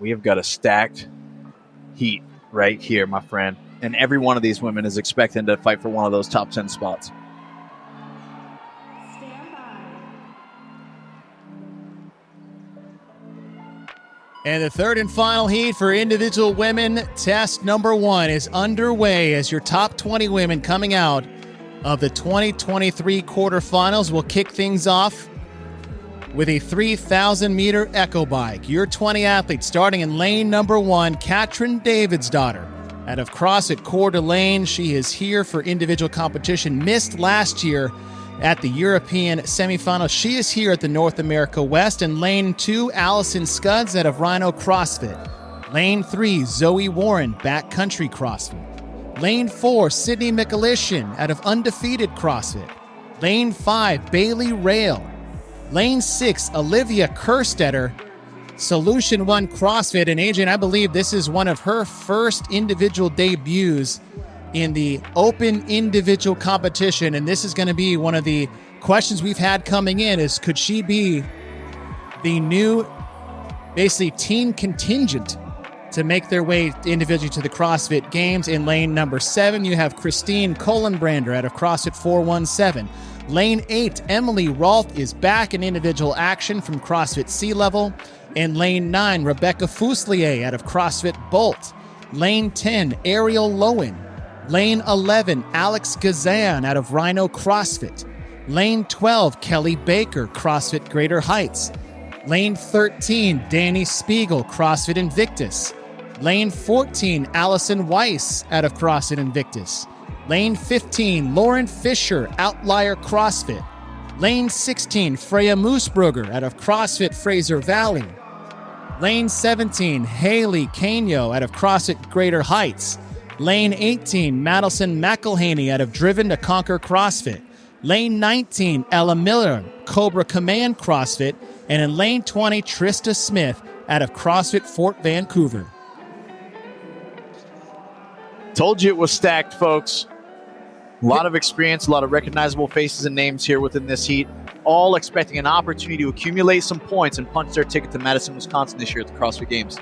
We have got a stacked heat right here, my friend. And every one of these women is expecting to fight for one of those top 10 spots. And the third and final heat for individual women, test number 1, is underway as your top 20 women coming out of the 2023 quarterfinals will kick things off with a 3,000-meter echo bike. Your 20 athletes starting in lane number 1, Katrin Davidsdottir out of CrossFit Coeur d'Alene. She is here for individual competition, missed last year at the European semifinal. She is here at the North America West. In lane 2, Allison Scudds out of Rhino CrossFit. Lane 3, Zoe Warren, Backcountry CrossFit. Lane 4, Sydney McAlishan out of Undefeated CrossFit. Lane 5, Bailey Rail. Lane 6, Olivia Kerstetter, Solution 1 CrossFit. And Adrian, I believe this is one of her first individual debuts in the open individual competition. And this is going to be one of the questions we've had coming in is, could she be the new, basically, team contingent to make their way individually to the CrossFit Games? In lane number 7, you have Christine Kohlenbrander out of CrossFit 417. Lane 8, Emily Rolth is back in individual action from CrossFit Sea Level. In lane 9, Rebecca Fuselier out of CrossFit Bolt. Lane 10, Ariel Lowen. Lane 11, Alex Gazan out of Rhino CrossFit. Lane 12, Kelly Baker, CrossFit Greater Heights. Lane 13, Danny Spiegel, CrossFit Invictus. Lane 14, Allison Weiss out of CrossFit Invictus. Lane 15, Lauren Fisher, Outlier CrossFit. Lane 16, Freya Moosbrugger out of CrossFit Fraser Valley. Lane 17, Haley Canio out of CrossFit Greater Heights. Lane 18, Madison McElhaney out of Driven to Conquer CrossFit. Lane 19, Ella Miller, Cobra Command CrossFit. And in lane 20, Trista Smith out of CrossFit Fort Vancouver. Told you it was stacked, folks. A lot of experience, a lot of recognizable faces and names here within this heat, all expecting an opportunity to accumulate some points and punch their ticket to Madison, Wisconsin this year at the CrossFit Games.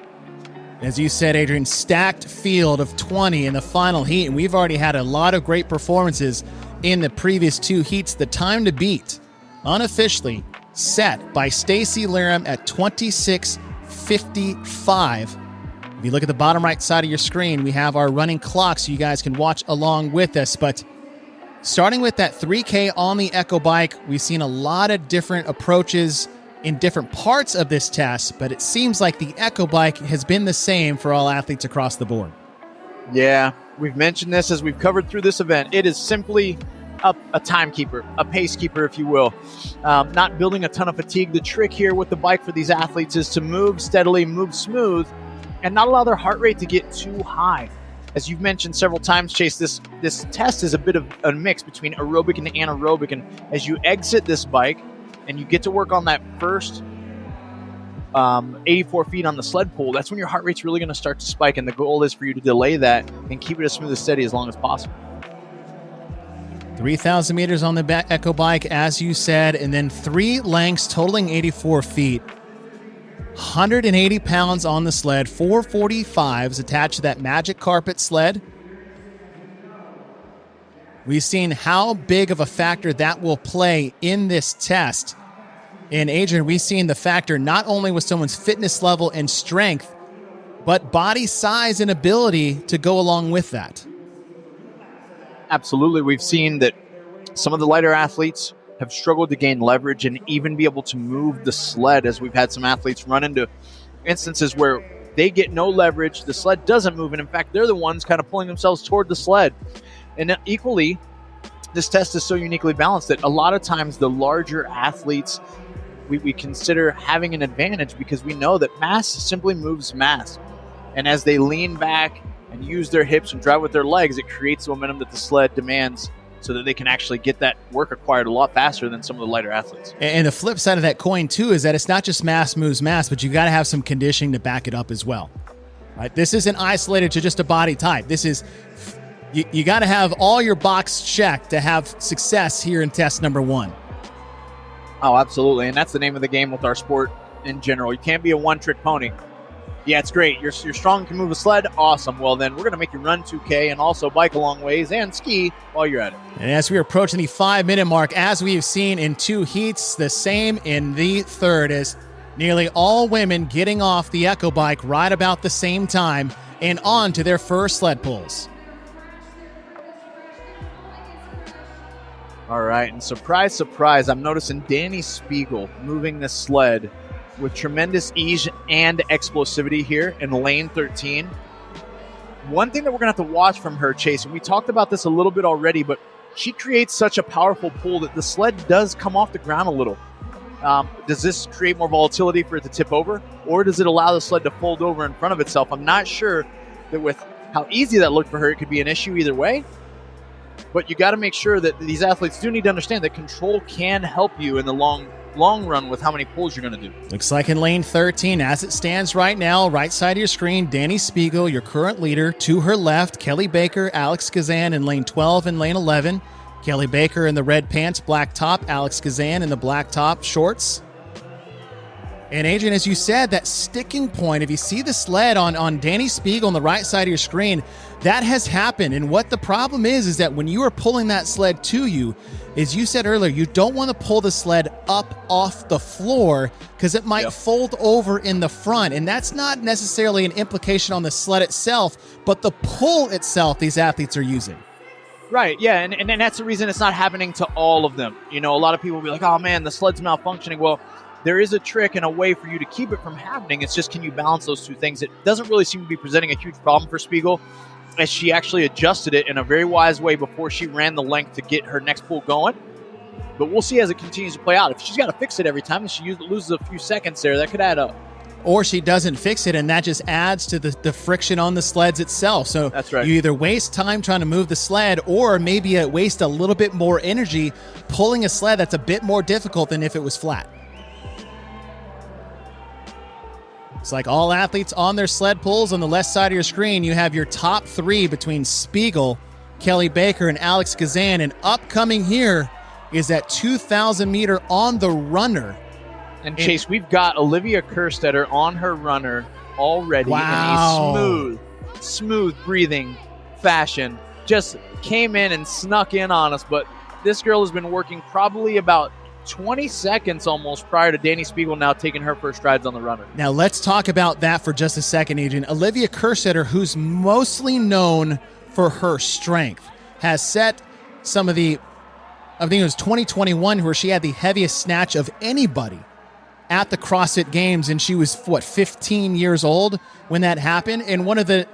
As you said, Adrian, stacked field of 20 in the final heat, and we've already had a lot of great performances in the previous 2 heats. The time to beat, unofficially, set by Stacy Laram at 26:55. If you look at the bottom right side of your screen, we have our running clock so you guys can watch along with us. But starting with that 3K on the Echo Bike, we've seen a lot of different approaches in different parts of this test, but it seems like the Echo Bike has been the same for all athletes across the board. Yeah, we've mentioned this as we've covered through this event. It is simply a timekeeper, a pace keeper, if you will. Not building a ton of fatigue. The trick here with the bike for these athletes is to move steadily, move smooth, and not allow their heart rate to get too high. As you've mentioned several times, Chase, this test is a bit of a mix between aerobic and anaerobic. And as you exit this bike and you get to work on that first 84 feet on the sled pull, that's when your heart rate's really going to start to spike. And the goal is for you to delay that and keep it as smooth and steady as long as possible. 3,000 meters on the Echo Bike, as you said, and then 3 lengths totaling 84 feet. 180 pounds on the sled, 445s attached to that Magic Carpet sled. We've seen how big of a factor that will play in this test. And Adrian, we've seen the factor not only with someone's fitness level and strength, but body size and ability to go along with that. Absolutely. We've seen that some of the lighter athletes have struggled to gain leverage and even be able to move the sled, as we've had some athletes run into instances where they get no leverage, the sled doesn't move, and in fact, they're the ones kind of pulling themselves toward the sled. And equally, this test is so uniquely balanced that a lot of times the larger athletes, we consider having an advantage because we know that mass simply moves mass. And as they lean back and use their hips and drive with their legs, it creates the momentum that the sled demands so that they can actually get that work acquired a lot faster than some of the lighter athletes. And the flip side of that coin, too, is that it's not just mass moves mass, but you got to have some conditioning to back it up as well. Right? This isn't isolated to just a body type. This is, you got to have all your box checked to have success here in test number 1. Oh, absolutely. And that's the name of the game with our sport in general. You can't be a one-trick pony. Yeah, it's great. You're strong and can move a sled. Awesome. Well, then we're going to make you run 2K and also bike a long ways and ski while you're at it. And as we are approaching the 5-minute mark, as we have seen in 2 heats, the same in the third, as nearly all women getting off the Echo Bike right about the same time and on to their first sled pulls. All right, and surprise, surprise, I'm noticing Danny Spiegel moving the sled with tremendous ease and explosivity here in lane 13. One thing that we're going to have to watch from her, Chase, and we talked about this a little bit already, but she creates such a powerful pull that the sled does come off the ground a little. Does this create more volatility for it to tip over, or does it allow the sled to fold over in front of itself? I'm not sure that with how easy that looked for her, it could be an issue either way. But you got to make sure that these athletes do need to understand that control can help you in the long run with how many pulls you're going to do. Looks like in lane 13, as it stands right now, right side of your screen, Danny Spiegel, your current leader. To her left, Kelly Baker, Alex Kazan in lane 12 and lane 11. Kelly Baker in the red pants, black top. Alex Kazan in the black top, shorts. And Adrian, as you said, that sticking point, if you see the sled on Danny Spiegel on the right side of your screen, that has happened. And what the problem is that when you are pulling that sled to you, as you said earlier, you don't want to pull the sled up off the floor because it might fold over in the front. And that's not necessarily an implication on the sled itself, but the pull itself these athletes are using. Right, yeah, and that's the reason it's not happening to all of them. You know, a lot of people will be like, oh man, the sled's malfunctioning. Well, there is a trick and a way for you to keep it from happening. It's just, can you balance those two things? It doesn't really seem to be presenting a huge problem for Spiegel, as she actually adjusted it in a very wise way before she ran the length to get her next pull going. But we'll see as it continues to play out. If she's got to fix it every time and she loses a few seconds there, that could add up. Or she doesn't fix it, and that just adds to the friction on the sleds itself. So that's right. You either waste time trying to move the sled, or maybe waste a little bit more energy pulling a sled that's a bit more difficult than if it was flat. It's like all athletes on their sled pulls. On the left side of your screen, you have your top 3 between Spiegel, Kelly Baker, and Alex Kazan. And upcoming here is that 2,000 meter on the runner. And Chase, we've got Olivia Kerstetter on her runner already. Wow. In a smooth breathing fashion. Just came in and snuck in on us. But this girl has been working probably about 20 seconds almost prior to Danny Spiegel now taking her first strides on the runner. Now let's talk about that for just a second, Adrian. Olivia Kerstetter, who's mostly known for her strength, has set some of the, I think it was 2021, where she had the heaviest snatch of anybody at the CrossFit Games, and she was, 15 years old when that happened. And one of the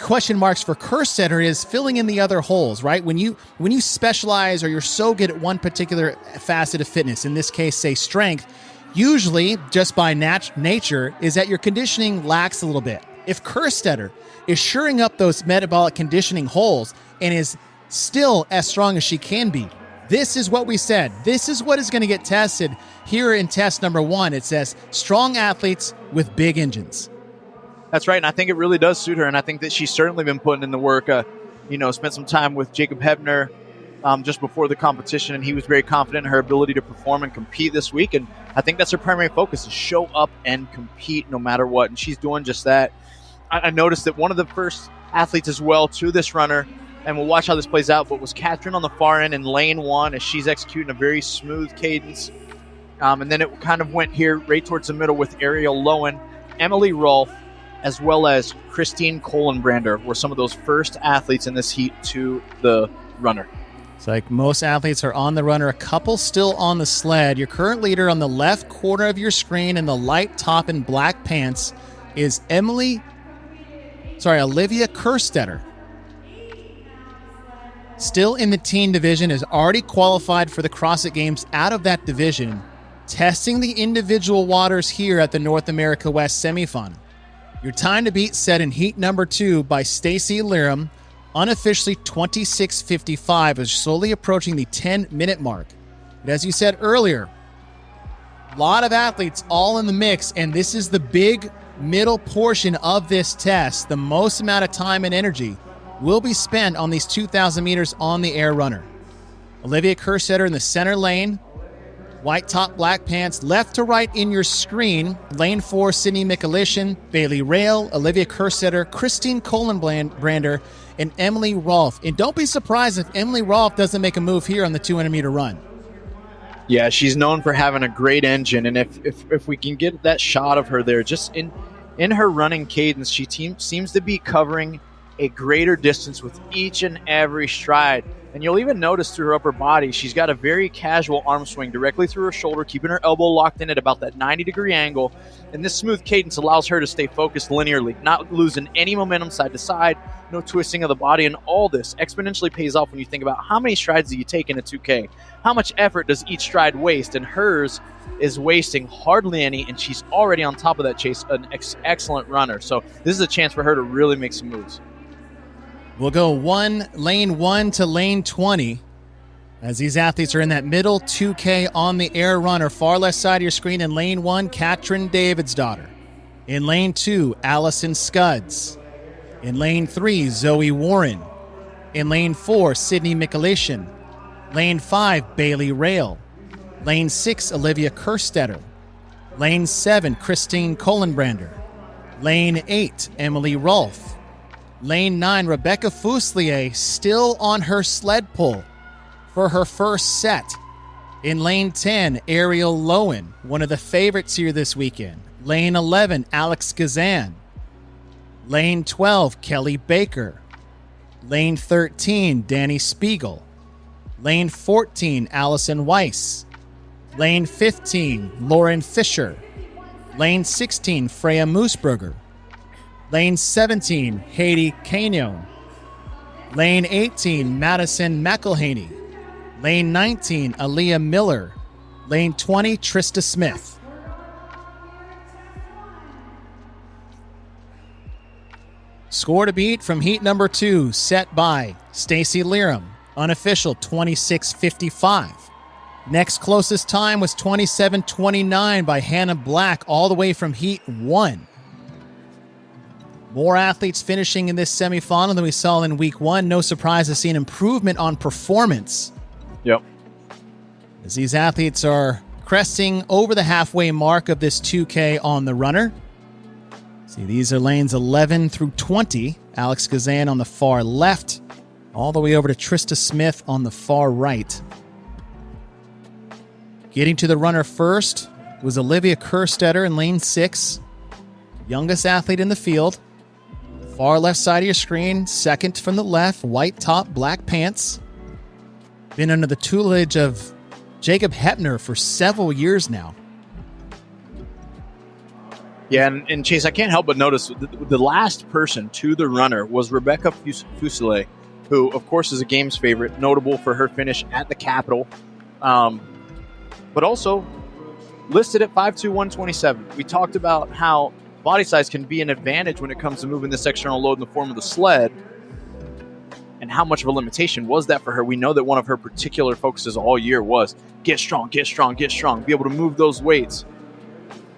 question marks for Kerstetter is filling in the other holes, right? When you specialize, or you're so good at one particular facet of fitness, in this case, say strength, usually just by nature is that your conditioning lacks a little bit. If Kerstetter is shoring up those metabolic conditioning holes and is still as strong as she can be, this is what we said. This is what is going to get tested here in test number 1. It says strong athletes with big engines. That's right, and I think it really does suit her, and I think that she's certainly been putting in the work. Spent some time with Jacob Hebner just before the competition, and he was very confident in her ability to perform and compete this week, and I think that's her primary focus, is show up and compete no matter what, and she's doing just that. I noticed that one of the first athletes as well to this runner, and we'll watch how this plays out, but was Catherine on the far end in lane 1 as she's executing a very smooth cadence. And then it kind of went here right towards the middle with Ariel Lowen, Emily Rolfe, as well as Christine Kohlenbrander were some of those first athletes in this heat to the runner. It's like most athletes are on the runner, a couple still on the sled. Your current leader on the left corner of your screen in the light top and black pants is Olivia Kerstetter. Still in the teen division, is already qualified for the CrossFit Games out of that division, testing the individual waters here at the North America West Semifinal. Your time to beat set in heat number 2 by Stacy Liram, unofficially 26:55, is slowly approaching the 10-minute mark. But as you said earlier, a lot of athletes all in the mix, and this is the big middle portion of this test. The most amount of time and energy will be spent on these 2,000 meters on the air runner. Olivia Kerstetter in the center lane, White top, black pants, left to right in your screen. Lane 4, Sydney Mikulishin, Bailey Rail, Olivia Kerstetter, Christine Kohlenbrander, and Emily Rolfe. And don't be surprised if Emily Rolfe doesn't make a move here on the 200-meter run. Yeah, she's known for having a great engine, and if we can get that shot of her there, just in her running cadence, she seems to be covering a greater distance with each and every stride. And you'll even notice through her upper body, she's got a very casual arm swing directly through her shoulder, keeping her elbow locked in at about that 90-degree angle. And this smooth cadence allows her to stay focused linearly, not losing any momentum side to side, no twisting of the body. And all this exponentially pays off when you think about how many strides do you take in a 2K? How much effort does each stride waste? And hers is wasting hardly any, and she's already on top of that chase, an excellent runner. So this is a chance for her to really make some moves. We'll go lane 1 to lane 20 as these athletes are in that middle 2K on the air runner. Far left side of your screen in lane 1, Katrin Davidsdottir. In lane 2, Allison Scuds. In lane 3, Zoe Warren. In lane 4, Sydney Mikulishin. Lane 5, Bailey Rail. Lane 6, Olivia Kerstetter. Lane 7, Christine Kohlenbrander. Lane 8, Emily Rolfe. Lane 9, Rebecca Fuselier, still on her sled pull for her first set. In lane 10, Ariel Lowen, one of the favorites here this weekend. Lane 11, Alex Gazan. Lane 12, Kelly Baker. Lane 13, Danny Spiegel. Lane 14, Allison Weiss. Lane 15, Lauren Fisher. Lane 16, Freya Moosberger. Lane 17, Haiti Canyon. Lane 18, Madison McElhaney. Lane 19, Aaliyah Miller. Lane 20, Trista Smith. Score to beat from heat number 2, set by Stacy Learham, unofficial 26:55. Next closest time was 27:29 by Hannah Black, all the way from heat 1. More athletes finishing in this semifinal than we saw in week 1. No surprise to see an improvement on performance. Yep. As these athletes are cresting over the halfway mark of this 2K on the runner. See, these are lanes 11 through 20. Alex Gazan on the far left, all the way over to Trista Smith on the far right. Getting to the runner first was Olivia Kerstetter in lane 6, youngest athlete in the field. Far left side of your screen, second from the left, white top, black pants. Been under the tutelage of Jacob Hepner for several years now. Yeah, and Chase, I can't help but notice the last person to the runner was Rebecca Fuselier, who, of course, is a Games favorite, notable for her finish at the Capitol, but also listed at 5'2", 127. We talked about how body size can be an advantage when it comes to moving this external load in the form of the sled, and how much of a limitation was that for her. We know that one of her particular focuses all year was get strong, get strong, get strong, be able to move those weights.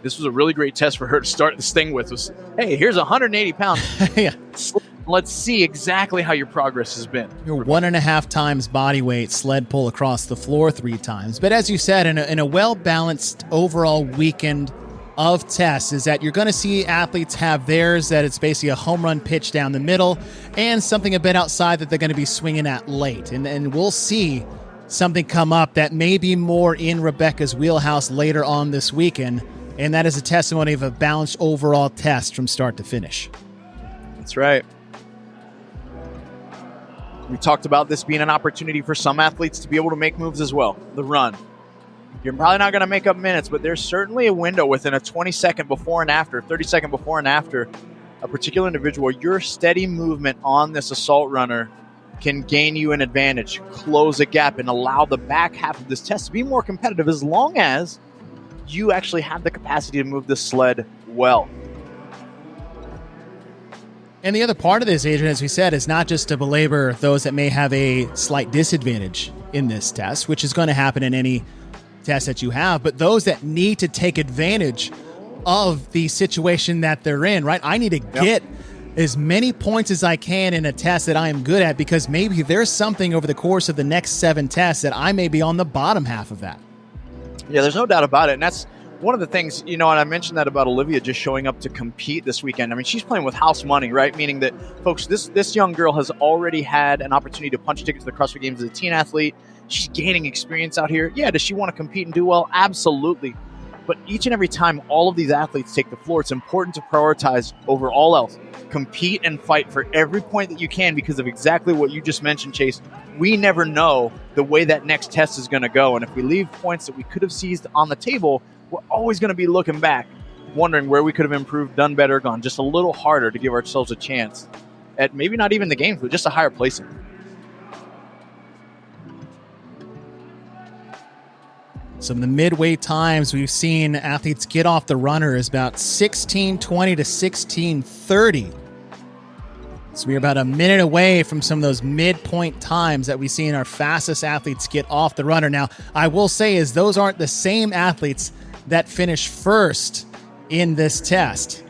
This was a really great test for her to start this thing with. Was, hey, here's 180 pounds. Yeah. Let's see exactly how your progress has been. Your 1.5 times body weight sled pull across the floor 3 times. But as you said, in a well-balanced overall weekend of tests, is that you're going to see athletes have theirs that it's basically a home run pitch down the middle and something a bit outside that they're going to be swinging at late. And we'll see something come up that may be more in Rebecca's wheelhouse later on this weekend. And that is a testimony of a balanced overall test from start to finish. That's right. We talked about this being an opportunity for some athletes to be able to make moves as well. The run. You're probably not going to make up minutes, but there's certainly a window within a 20-second before and after, 30-second before and after a particular individual. Your steady movement on this assault runner can gain you an advantage, close a gap, and allow the back half of this test to be more competitive as long as you actually have the capacity to move the sled well. And the other part of this, Adrian, as we said, is not just to belabor those that may have a slight disadvantage in this test, which is going to happen in any test that you have, but those that need to take advantage of the situation that they're in, right? I need to get as many points as I can in a test that I am good at, because maybe there's something over the course of the next 7 tests that I may be on the bottom half of that. Yeah, there's no doubt about it. And that's one of the things, and I mentioned that about Olivia just showing up to compete this weekend. I mean, she's playing with house money, right? Meaning that, folks, this young girl has already had an opportunity to punch tickets to the CrossFit Games as a teen athlete. She's gaining experience out here. Yeah, does she want to compete and do well? Absolutely. But each and every time all of these athletes take the floor, it's important to prioritize over all else. Compete and fight for every point that you can because of exactly what you just mentioned, Chase. We never know the way that next test is going to go. And if we leave points that we could have seized on the table, we're always going to be looking back, wondering where we could have improved, done better, gone just a little harder to give ourselves a chance at maybe not even the games, but just a higher placing. Some of the midway times we've seen athletes get off the runner is about 16:20 to 16:30. So we're about a minute away from some of those midpoint times that we see in our fastest athletes get off the runner. Now, I will say is those aren't the same athletes that finish first in this test.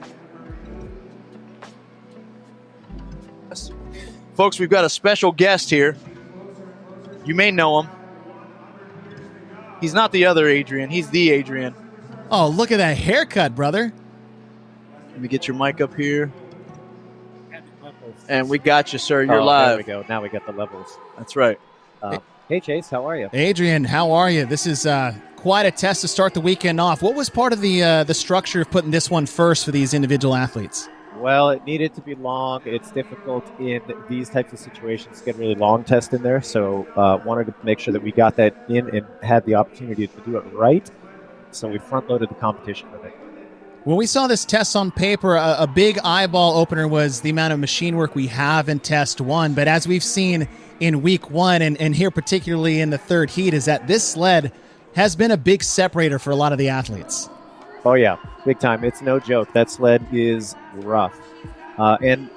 Folks, we've got a special guest here. You may know him. He's not the other Adrian. He's the Adrian. Oh, look at that haircut, brother. Let me get your mic up here. And we got you, sir. You're live. There we go. Now we got the levels. That's right. Hey, Chase. How are you? Adrian, how are you? This is quite a test to start the weekend off. What was part of the structure of putting this one first for these individual athletes? Well, it needed to be long. It's difficult in these types of situations to get a really long test in there. So wanted to make sure that we got that in and had the opportunity to do it right. So we front-loaded the competition with it. When we saw this test on paper, a big eyeball opener was the amount of machine work we have in test one. But as we've seen in week one, and here particularly in the third heat, is that this sled has been a big separator for a lot of the athletes. Oh, yeah. Big time. It's no joke. That sled is rough. And,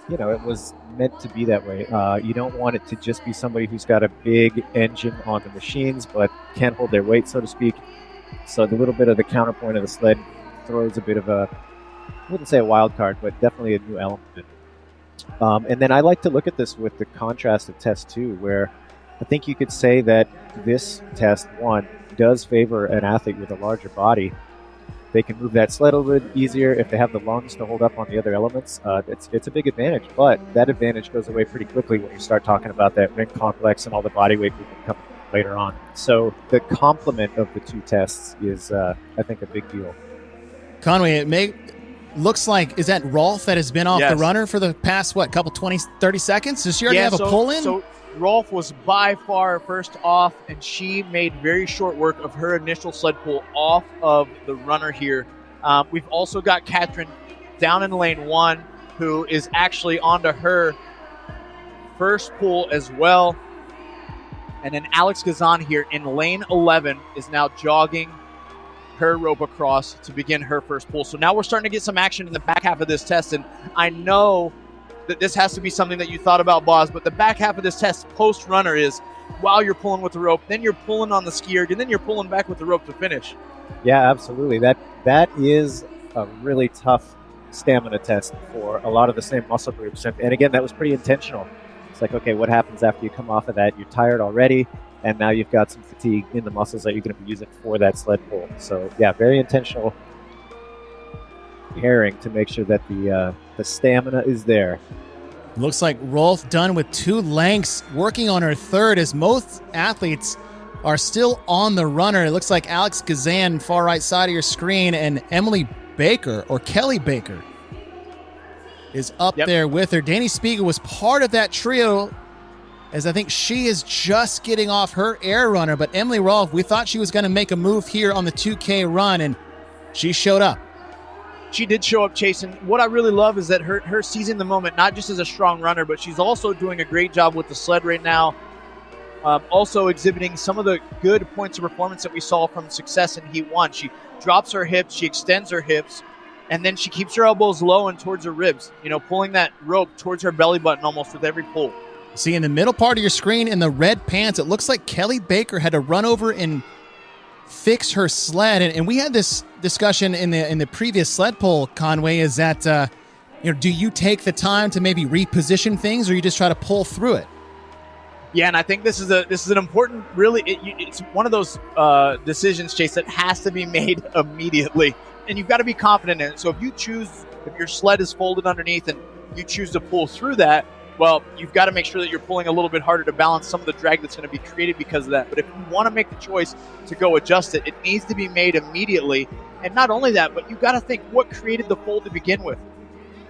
it was meant to be that way. You don't want it to just be somebody who's got a big engine on the machines, but can't hold their weight, so to speak. So the little bit of the counterpoint of the sled throws a bit of a, I wouldn't say a wild card, but definitely a new element. And then I like to look at this with the contrast of test two, where I think you could say that this test one does favor an athlete with a larger body. They can move that sled a little bit easier if they have the lungs to hold up on the other elements. It's a big advantage, but that advantage goes away pretty quickly when you start talking about that ring complex and all the body weight movement coming later on. So the complement of the two tests is, I think, a big deal. Conway, looks like, is that Rolf that has been off the runner for the past, couple 20, 30 seconds? Does she already have a pull-in? So Rolf was by far first off, and she made very short work of her initial sled pull off of the runner here. We've also got Katrin down in lane one, who is actually onto her first pull as well. And then Alex Gazan here in lane 11 is now jogging her rope across to begin her first pull. So now we're starting to get some action in the back half of this test, and I know that this has to be something that you thought about, Boz, but the back half of this test post-runner is while you're pulling with the rope, then you're pulling on the ski erg, and then you're pulling back with the rope to finish. Yeah, absolutely. That is a really tough stamina test for a lot of the same muscle groups. And again, that was pretty intentional. It's like, okay, what happens after you come off of that? You're tired already, and now you've got some fatigue in the muscles that you're going to be using for that sled pull. So, yeah, very intentional pairing to make sure that the stamina is there. Looks like Rolf done with 2 lengths, working on her third, as most athletes are still on the runner. It looks like Alex Gazan, far right side of your screen, and Emily Baker, or Kelly Baker, is up there with her. Danny Spiegel was part of that trio, as I think she is just getting off her air runner. But Emily Rolf, we thought she was going to make a move here on the 2K run, and she showed up. She did show up, Chase, and what I really love is that her seizing the moment, not just as a strong runner, but she's also doing a great job with the sled right now. Also exhibiting some of the good points of performance that we saw from success in Heat 1. She drops her hips, she extends her hips, and then she keeps her elbows low and towards her ribs, pulling that rope towards her belly button almost with every pull. See, in the middle part of your screen, in the red pants, it looks like Kelly Baker had to run over and fix her sled. And we had this discussion in the previous sled pull, Conway, is that, do you take the time to maybe reposition things, or you just try to pull through it? Yeah, and I think this is an important, really, it's one of those decisions, Chase, that has to be made immediately, and you've got to be confident in it. So if your sled is folded underneath and you choose to pull through that, well, you've got to make sure that you're pulling a little bit harder to balance some of the drag that's going to be created because of that. But if you want to make the choice to go adjust it, it needs to be made immediately. And not only that, but you've got to think what created the fold to begin with.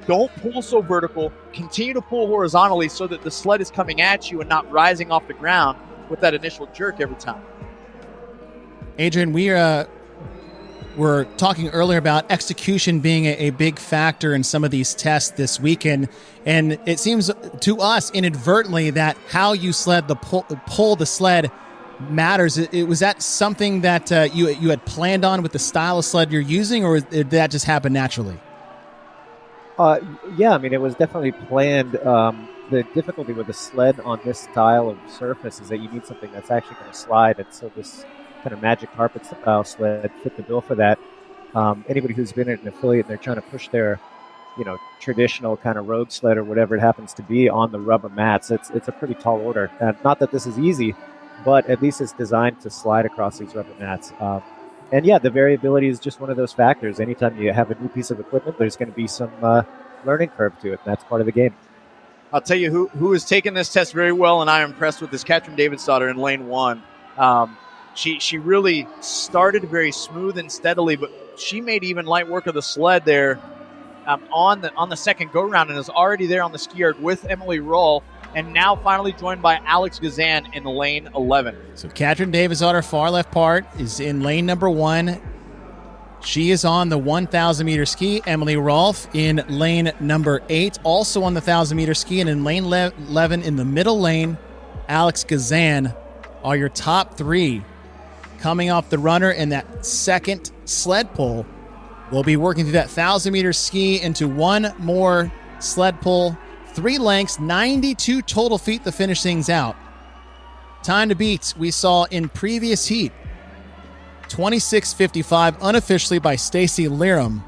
Don't pull so vertical. Continue to pull horizontally so that the sled is coming at you and not rising off the ground with that initial jerk every time. Adrian, we were talking earlier about execution being a big factor in some of these tests this weekend, and it seems to us inadvertently that how you pull the sled matters. Was that something that you had planned on with the style of sled you're using, or did that just happen naturally? Yeah, I mean, it was definitely planned. The difficulty with the sled on this style of surface is that you need something that's actually going to slide, and so this kind of magic carpet style sled fit the bill for that. Anybody who's been at an affiliate and they're trying to push their, traditional kind of road sled or whatever it happens to be on the rubber mats, it's a pretty tall order. Not that this is easy, but at least it's designed to slide across these rubber mats. And yeah, the variability is just one of those factors. Anytime you have a new piece of equipment, there's going to be some learning curve to it, and that's part of the game. I'll tell you who has taken this test very well, and I'm impressed with, this Katrin Davidsdottir in lane 1. She really started very smooth and steadily, but she made even light work of the sled there on the second go-round and is already there on the ski yard with Emily Rolfe, and now finally joined by Alex Gazan in lane 11. So Katrin Davidsdottir, far left part, is in lane number 1. She is on the 1,000-meter ski. Emily Rolfe in lane number 8, also on the 1,000-meter ski. And in lane 11, in the middle lane, Alex Gazan are your top 3. Coming off the runner in that second sled pull, we'll be working through that 1,000-meter ski into one more sled pull. 3 lengths, 92 total feet to finish things out. Time to beat, we saw in previous heat, 26:55 unofficially by Stacy Liram.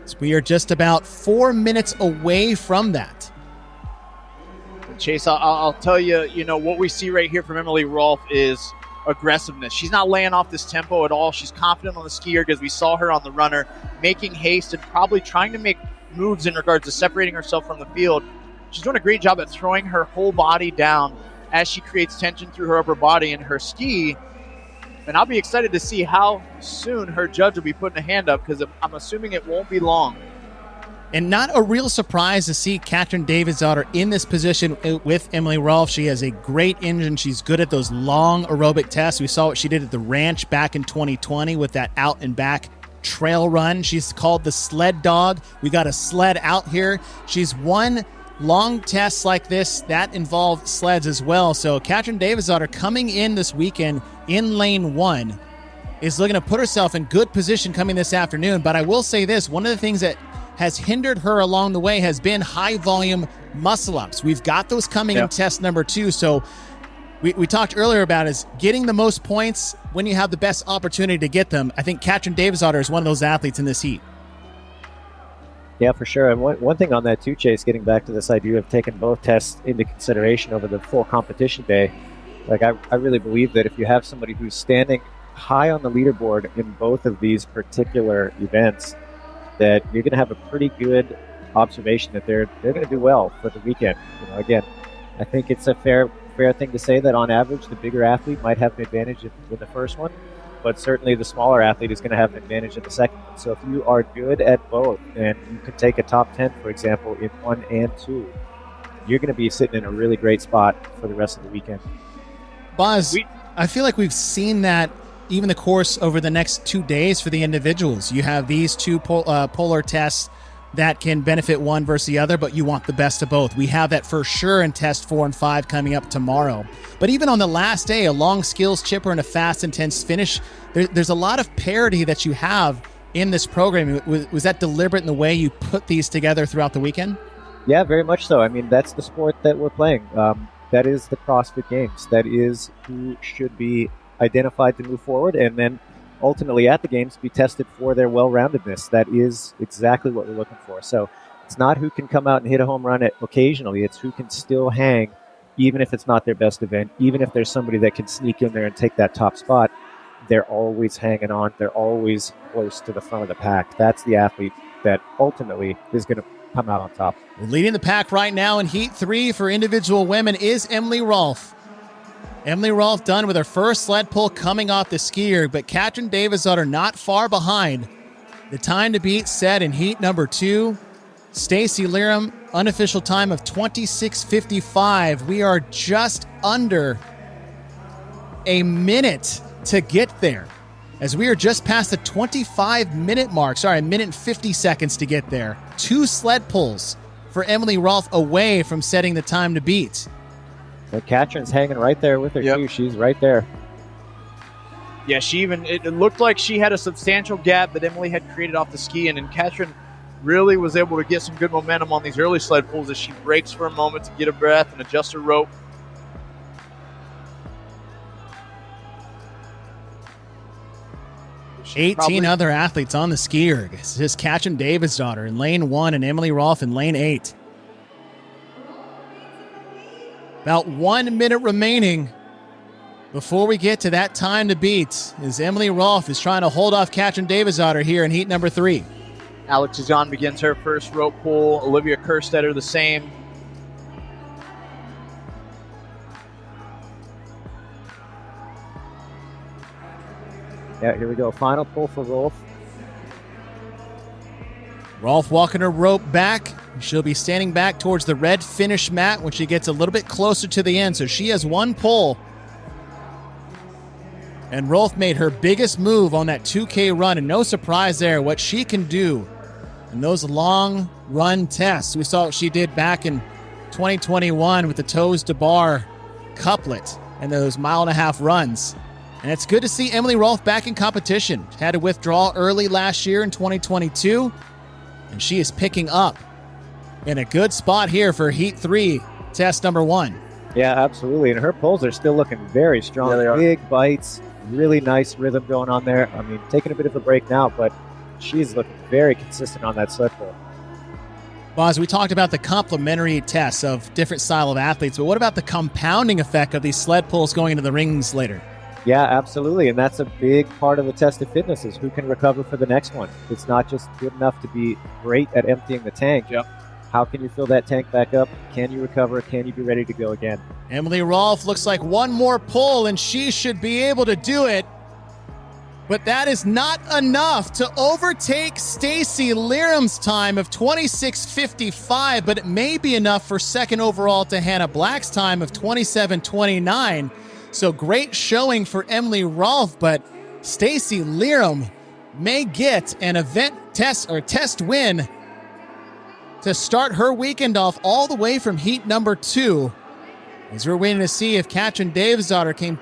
So we are just about 4 minutes away from that. Chase, I'll tell you, what we see right here from Emily Rolfe is aggressiveness. She's not laying off this tempo at all. She's confident on the skier because we saw her on the runner making haste and probably trying to make moves in regards to separating herself from the field. She's doing a great job at throwing her whole body down as she creates tension through her upper body and her ski. And I'll be excited to see how soon her judge will be putting a hand up, because I'm assuming it won't be long. And not a real surprise to see Katrin Davidsdottir in this position with Emily Rolfe. She has a great engine. She's good at those long aerobic tests. We saw what she did at the ranch back in 2020 with that out and back trail run. She's called the sled dog. We got a sled out here. She's won long tests like this that involve sleds as well. So Katrin Davidsdottir coming in this weekend in lane 1 is looking to put herself in good position coming this afternoon. But I will say this, one of the things that has hindered her along the way has been high volume muscle ups. We've got those coming in test number 2. So we talked earlier about is getting the most points when you have the best opportunity to get them. I think Katrin Davidsdottir is one of those athletes in this heat. Yeah, for sure. And one thing on that too, Chase, getting back to this idea of taking both tests into consideration over the full competition day, like I really believe that if you have somebody who's standing high on the leaderboard in both of these particular events, that you're going to have a pretty good observation that they're going to do well for the weekend. Again, I think it's a fair thing to say that on average, the bigger athlete might have an advantage in the first one, but certainly the smaller athlete is going to have an advantage in the second one. So if you are good at both, and you could take a top 10, for example, in 1 and 2, you're going to be sitting in a really great spot for the rest of the weekend. Boz, I feel like we've seen that even the course over the next 2 days for the individuals. You have these 2 polar tests that can benefit one versus the other, but you want the best of both. We have that for sure in test 4 and 5 coming up tomorrow. But even on the last day, a long skills chipper and a fast, intense finish, there's a lot of parity that you have in this program. Was that deliberate in the way you put these together throughout the weekend? Yeah, very much so. I mean, that's the sport that we're playing. That is the CrossFit Games. That is who should be identified to move forward, and then ultimately at the games be tested for their well-roundedness. That is exactly what we're looking for. So it's not who can come out and hit a home run occasionally. It's who can still hang even if it's not their best event, even if there's somebody that can sneak in there and take that top spot, they're always hanging on. They're always close to the front of the pack. That's the athlete that ultimately is going to come out on top. Leading the pack right now in Heat 3 for individual women is Emily Rolfe. Emily Rolfe done with her first sled pull coming off the skier, but Katrin Davidsdottir not far behind. The time to beat set in Heat number 2. Stacy Liram, unofficial time of 26:55. We are just under a minute to get there, as we are just past the 25-minute mark. Sorry, a minute and 50 seconds to get there. 2 sled pulls for Emily Rolfe away from setting the time to beat. But Katrin's hanging right there with her, too. She's right there. Yeah, it looked like she had a substantial gap that Emily had created off the ski, and Katrin really was able to get some good momentum on these early sled pulls as she breaks for a moment to get a breath and adjust her rope. She 18 other athletes on the skier. It's just Katrin Davidsdottir in lane 1 and Emily Rolfe in lane 8. About 1 minute remaining before we get to that time to beat, as Emily Rolfe is trying to hold off Katrin Davidsdottir here in Heat number 3. Alex Zizan begins her first rope pull. Olivia Kerstetter the same. Yeah, here we go. Final pull for Rolfe. Rolfe walking her rope back. She'll be standing back towards the red finish mat when she gets a little bit closer to the end. So she has 1 pull. And Rolfe made her biggest move on that 2K run. And no surprise there what she can do in those long run tests. We saw what she did back in 2021 with the toes to bar couplet and those 1.5 mile runs. And it's good to see Emily Rolfe back in competition. Had to withdraw early last year in 2022. And she is picking up in a good spot here for Heat 3, test number 1. Yeah, absolutely. And her pulls are still looking very strong. Yeah, they are. Big bites, really nice rhythm going on there. I mean, taking a bit of a break now, but she's looking very consistent on that sled pull. Boz, we talked about the complementary tests of different style of athletes, but what about the compounding effect of these sled pulls going into the rings later? Yeah, absolutely. And that's a big part of the test of fitness is who can recover for the next one. It's not just good enough to be great at emptying the tank. Yep. How can you fill that tank back up? Can you recover? Can you be ready to go again? Emily Rolfe looks like 1 more pull, and she should be able to do it. But that is not enough to overtake Stacy Liram's time of 26:55, but it may be enough for second overall to Hannah Black's time of 27:29. So great showing for Emily Rolfe, but Stacy Liram may get an event test win to start her weekend off all the way from Heat number 2. As we're waiting to see if Katrin Davidsdottir can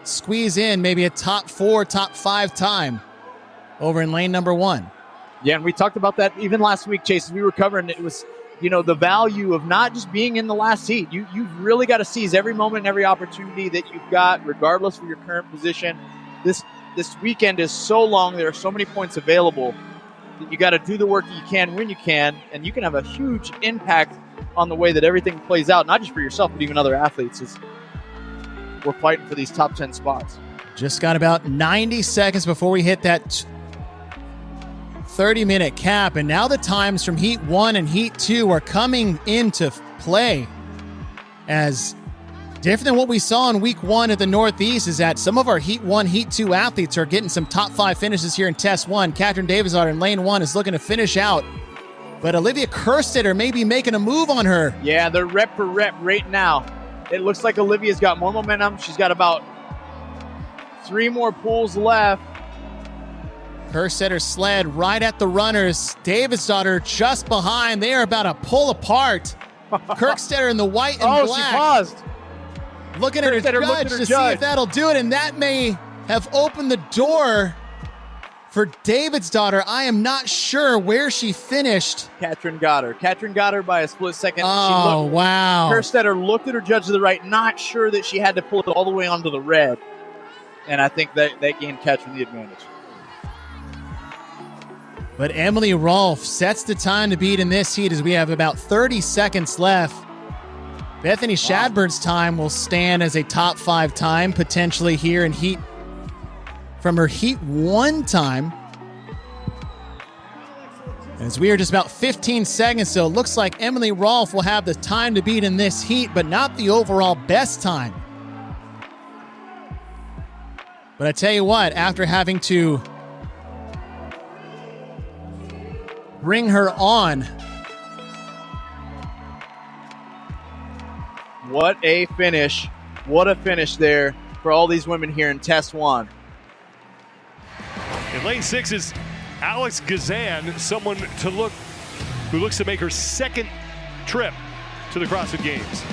squeeze in maybe a top 4, top 5 time over in lane number 1. Yeah, and we talked about that even last week, Chase, as we were covering. It was, the value of not just being in the last heat. You've really got to seize every moment and every opportunity that you've got, regardless of your current position. This weekend is so long. There are so many points available that you got to do the work that you can when you can, and you can have a huge impact on the way that everything plays out, not just for yourself, but even other athletes. We're fighting for these top 10 spots. Just got about 90 seconds before we hit that 30-minute cap, and now the times from Heat 1 and Heat 2 are coming into play. As different than what we saw in Week 1 at the Northeast is that some of our Heat 1, Heat 2 athletes are getting some top 5 finishes here in Test 1. Katrin Davidsdottir in lane 1 is looking to finish out, but Olivia Kerstetter may be making a move on her. Yeah, they're rep for rep right now. It looks like Olivia's got more momentum. She's got about 3 more pulls left. Kerstetter sled right at the runners. Davidsdottir just behind. They are about to pull apart. Kerstetter in the white and black. She paused. Looking at her judge to see if that'll do it, and that may have opened the door for Davidsdottir. I am not sure where she finished. Katrin got her by a split second. Oh, wow. Kerstetter looked at her judge to the right, not sure that she had to pull it all the way onto the red. And I think that gained Katrin the advantage. But Emily Rolfe sets the time to beat in this heat as we have about 30 seconds left. Bethany Shadburn's time will stand as a top 5 time potentially here in heat from her heat 1 time. As we are just about 15 seconds, so it looks like Emily Rolfe will have the time to beat in this heat, but not the overall best time. But I tell you what, after having to bring her on. What a finish. What a finish there for all these women here in Test 1. In lane 6 is Alex Gazan, someone who looks to make her second trip to the CrossFit Games.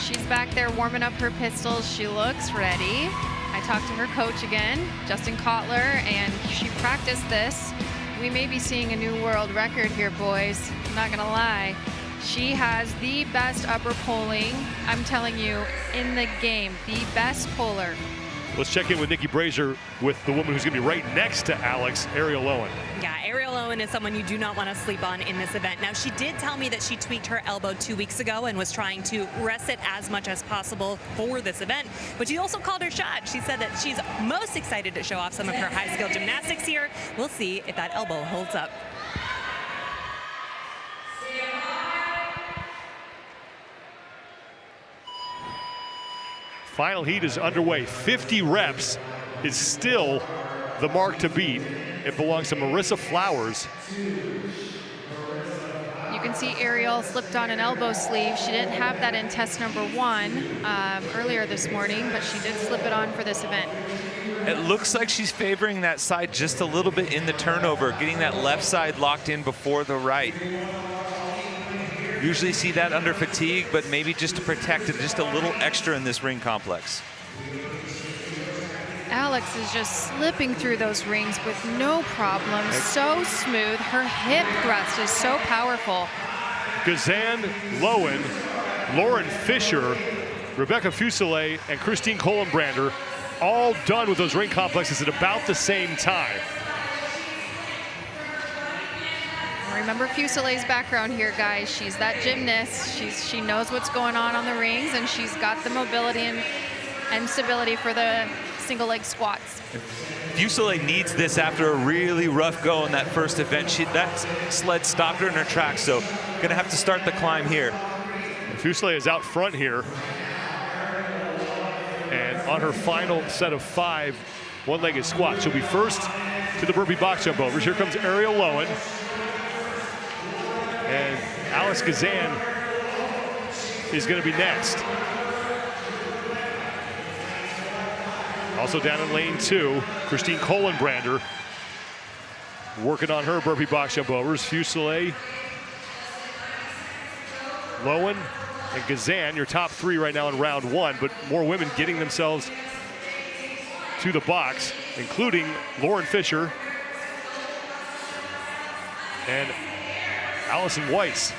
She's back there warming up her pistols. She looks ready. I talked to her coach again, Justin Kotler, and she practiced this. We may be seeing a new world record here, boys. I'm not gonna lie. She has the best upper pulling, I'm telling you, in the game. The best puller. Let's check in with Nikki Brazier with the woman who's going to be right next to Alex, Ariel Owen. Yeah, Ariel Owen is someone you do not want to sleep on in this event. Now, she did tell me that she tweaked her elbow 2 weeks ago and was trying to rest it as much as possible for this event, but she also called her shot. She said that she's most excited to show off some of her high-skill gymnastics here. We'll see if that elbow holds up. Final heat is underway. 50 reps is still the mark to beat. It belongs to Marissa Flowers. You can see Ariel slipped on an elbow sleeve. She didn't have that in test number 1 earlier this morning, but she did slip it on for this event. It looks like she's favoring that side just a little bit in the turnover, getting that left side locked in before the right. Usually see that under fatigue, but maybe just to protect it just a little extra in this ring complex. Alex is just slipping through those rings with no problem. So smooth. Her hip thrust is so powerful. Gazan, Lowen, Lauren Fisher, Rebecca Fuselier, and Christine Kohlenbrander all done with those ring complexes at about the same time. Remember Fuselier's background here, guys. She's that gymnast. She knows what's going on the rings, and she's got the mobility and stability for the single leg squats. Fuselier needs this after a really rough go in that first event. That sled stopped her in her tracks, so gonna have to start the climb here. Fuselier is out front here, and on her final set of 5 one-legged squats, she'll be first to the burpee box jump overs. Here comes Ariel Lowen. And Alex Gazan is going to be next. Also down in lane 2, Christine Kohlenbrander working on her burpee box jump overs. Fuselier, Lowen, and Gazan, your top 3 right now in round 1, but more women getting themselves to the box, including Lauren Fisher and Allison Weiss.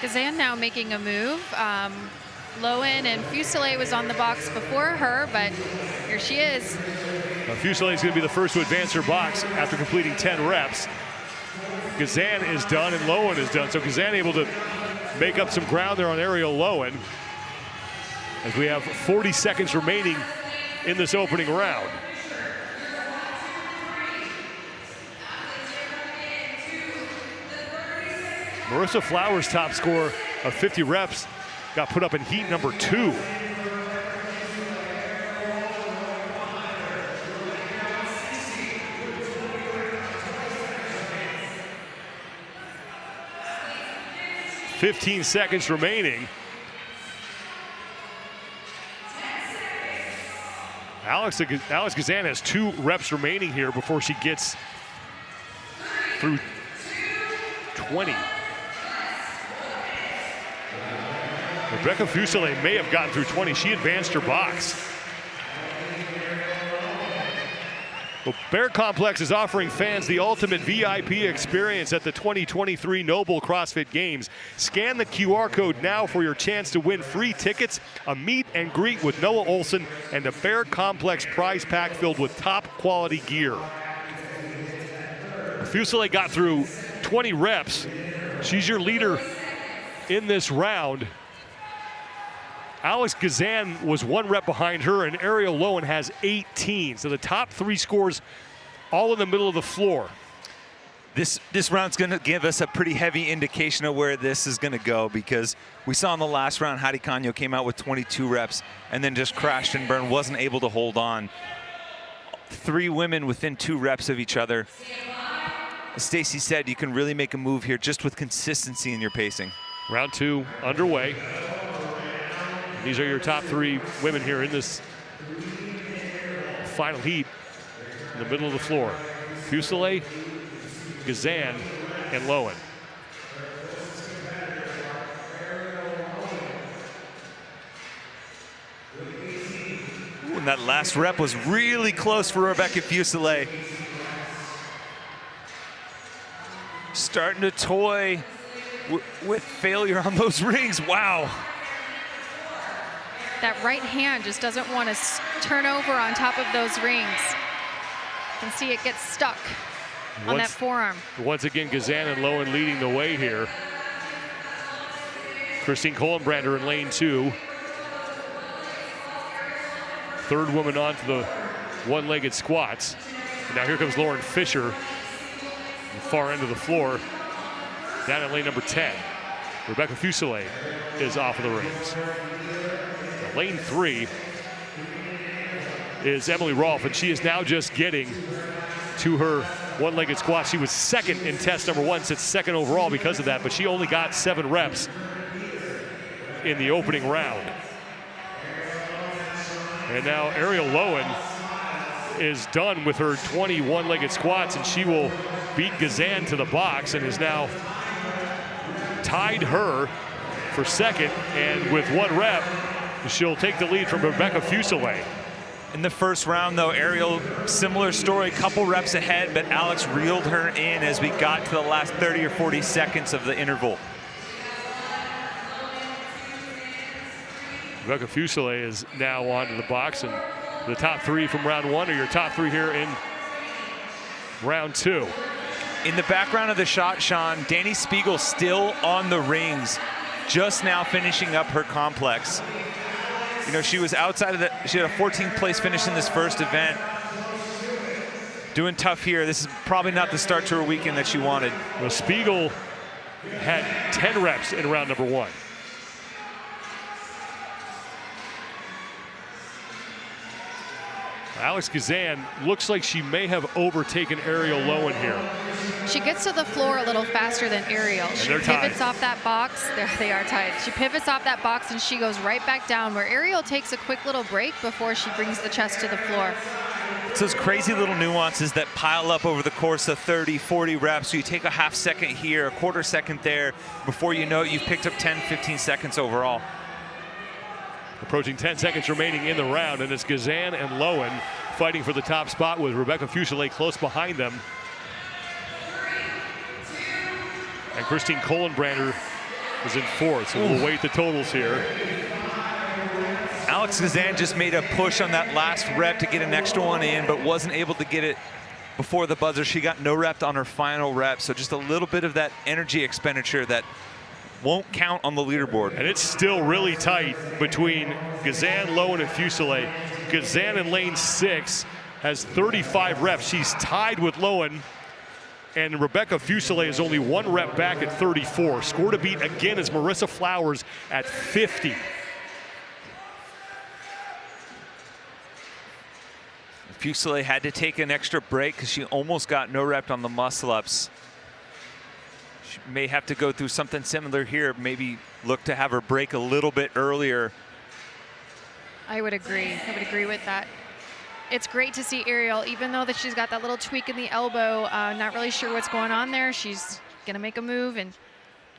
Gazan now making a move. Lowen and Fuselier was on the box before her, but here she is. Fuselier is going to be the first to advance her box after completing 10 reps. Gazan is done and Lowen is done. So Gazan able to make up some ground there on Ariel Lowen as we have 40 seconds remaining in this opening round. Marissa Flowers' top score of 50 reps got put up in heat number 2. "15 seconds remaining. Alex Gazan has 2 reps remaining here before she gets through 20. Rebecca Fuselier may have gotten through 20. She advanced her box. Well, Bear Complex is offering fans the ultimate VIP experience at the 2023 NOBULL CrossFit Games. Scan the QR code now for your chance to win free tickets, a meet and greet with Noah Olson, and a Bear Complex prize pack filled with top quality gear. Fuselier got through 20 reps. She's your leader in this round. Alex Gazan was 1 rep behind her, and Ariel Lowen has 18. So the top 3 scores all in the middle of the floor. This round's going to give us a pretty heavy indication of where this is going to go, because we saw in the last round Heidi Canio came out with 22 reps and then just crashed and burned, wasn't able to hold on. 3 women within 2 reps of each other. As Stacy said, you can really make a move here just with consistency in your pacing. Round 2 underway. These are your top 3 women here in this final heat in the middle of the floor. Fuselier, Gazan, and Lowen. Ooh, and that last rep was really close for Rebecca Fuselier. Starting to toy with failure on those rings. Wow. That right hand just doesn't want to turn over on top of those rings. You can see it gets stuck on that forearm. Once again, Gazan and Lowen leading the way here. Christine Kohlenbrander in lane 2. 3rd woman on to the one-legged squats. And now here comes Lauren Fisher, the far end of the floor, down in lane number 10. Rebecca Fuselier is off of the rings. Lane 3 is Emily Rolfe, and she is now just getting to her one-legged squat. She was 2nd in test number 1, sits 2nd overall because of that, but she only got 7 reps in the opening round. And now Ariel Lowen is done with her 20 one-legged squats, and she will beat Gazan to the box and is now tied her for 2nd, and with 1 rep, she'll take the lead from Rebecca Fuselier. In the first round, though, Ariel, similar story, couple reps ahead, but Alex reeled her in as we got to the last 30 or 40 seconds of the interval. Rebecca Fuselier is now onto the box, and the top 3 from round 1 are your top 3 here in round 2. In the background of the shot, Sean, Danny Spiegel still on the rings, just now finishing up her complex. You know, she was outside of she had a 14th place finish in this first event. Doing tough here. This is probably not the start to her weekend that she wanted. Well, Spiegel had 10 reps in round number 1. Alex Gazan looks like she may have overtaken Ariel Lowen here. She gets to the floor a little faster than Ariel. She pivots off that box. There they are tied. She pivots off that box and she goes right back down, where Ariel takes a quick little break before she brings the chest to the floor. It's those crazy little nuances that pile up over the course of 30, 40 reps. So you take a half second here, a quarter second there. Before you know it, you've picked up 10, 15 seconds overall. Approaching 10 seconds remaining in the round, and it's Gazan and Lowen fighting for the top spot with Rebecca Fuselier close behind them. And Christine Kohlenbrander is in 4th, so we'll wait the totals here. Alex Gazan just made a push on that last rep to get an extra one in, but wasn't able to get it before the buzzer. She got no rep on her final rep, so just a little bit of that energy expenditure that won't count on the leaderboard. And it's still really tight between Gazan, Lowen, and Fuselier. Gazan in lane 6 has 35 reps. She's tied with Lowen, and Rebecca Fuselier is only 1 rep back at 34. Score to beat again is Marissa Flowers at 50. Fuselier had to take an extra break because she almost got no rep on the muscle-ups. She may have to go through something similar here, maybe look to have her break a little bit earlier. I would agree. I would agree with that. It's great to see Ariel, even though that she's got that little tweak in the elbow, not really sure what's going on there. She's gonna make a move and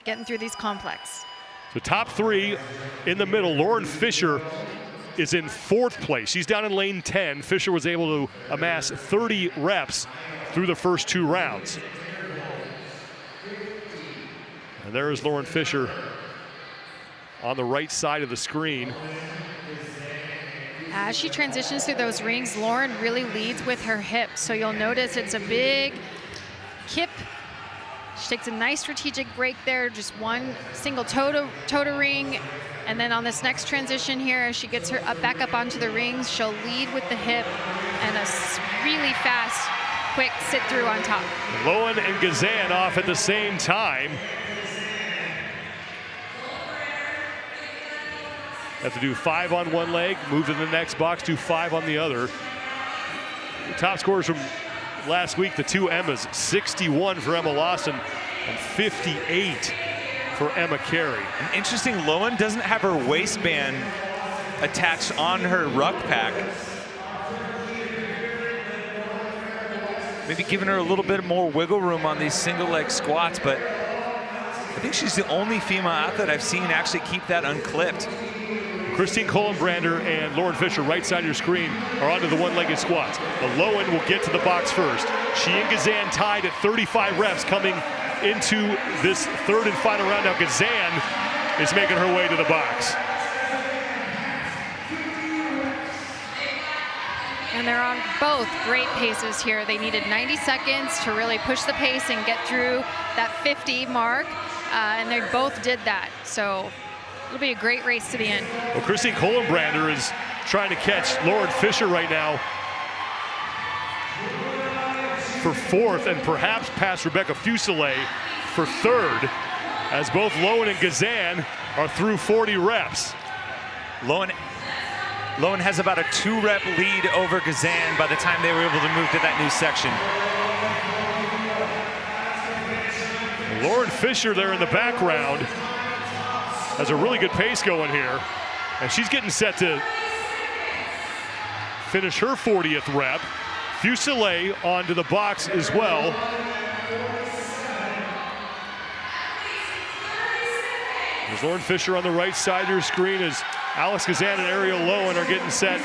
getting through these complex. The top 3 in the middle. Lauren Fisher is in 4th place. She's down in lane 10. Fisher was able to amass 30 reps through the first 2 rounds. And there is Lauren Fisher on the right side of the screen. As she transitions through those rings, Lauren really leads with her hips. So you'll notice it's a big kip She takes a nice strategic break there, just one single toe to ring. And then on this next transition here, as she gets her back up onto the rings, she'll lead with the hip and a really fast, quick sit through on top. Lowen and Gazan off at the same time. Have to do 5 on one leg, move to the next box, do 5 on the other. The top scorers from last week, the two Emmas, 61 for Emma Lawson and 58 for Emma Carey. And interesting, Lowen doesn't have her waistband attached on her ruck pack. Maybe giving her a little bit more wiggle room on these single leg squats, but I think she's the only female athlete I've seen actually keep that unclipped. Christine Kohlenbrander and Lauren Fisher, right side of your screen, are onto the one-legged squats. But Lowen will get to the box first. She and Gazan tied at 35 reps coming into this third and final round. Now Gazan is making her way to the box. And they're on both great paces here. They needed 90 seconds to really push the pace and get through that 50 mark, and they both did that. So it'll be a great race to the end. Well, Christine Kohlenbrander is trying to catch Lauren Fisher right now for fourth, and perhaps pass Rebecca Fuselier for third, as both Lowen and Gazan are through 40 reps. Lowen has about a 2-rep lead over Gazan by the time they were able to move to that new section. Lauren Fisher there in the background has a really good pace going here, and she's getting set to finish her 40th rep. Fuselier onto the box as well. There's Lauren Fisher on the right side of your screen as Alex Gazan and Ariel Lowen are getting set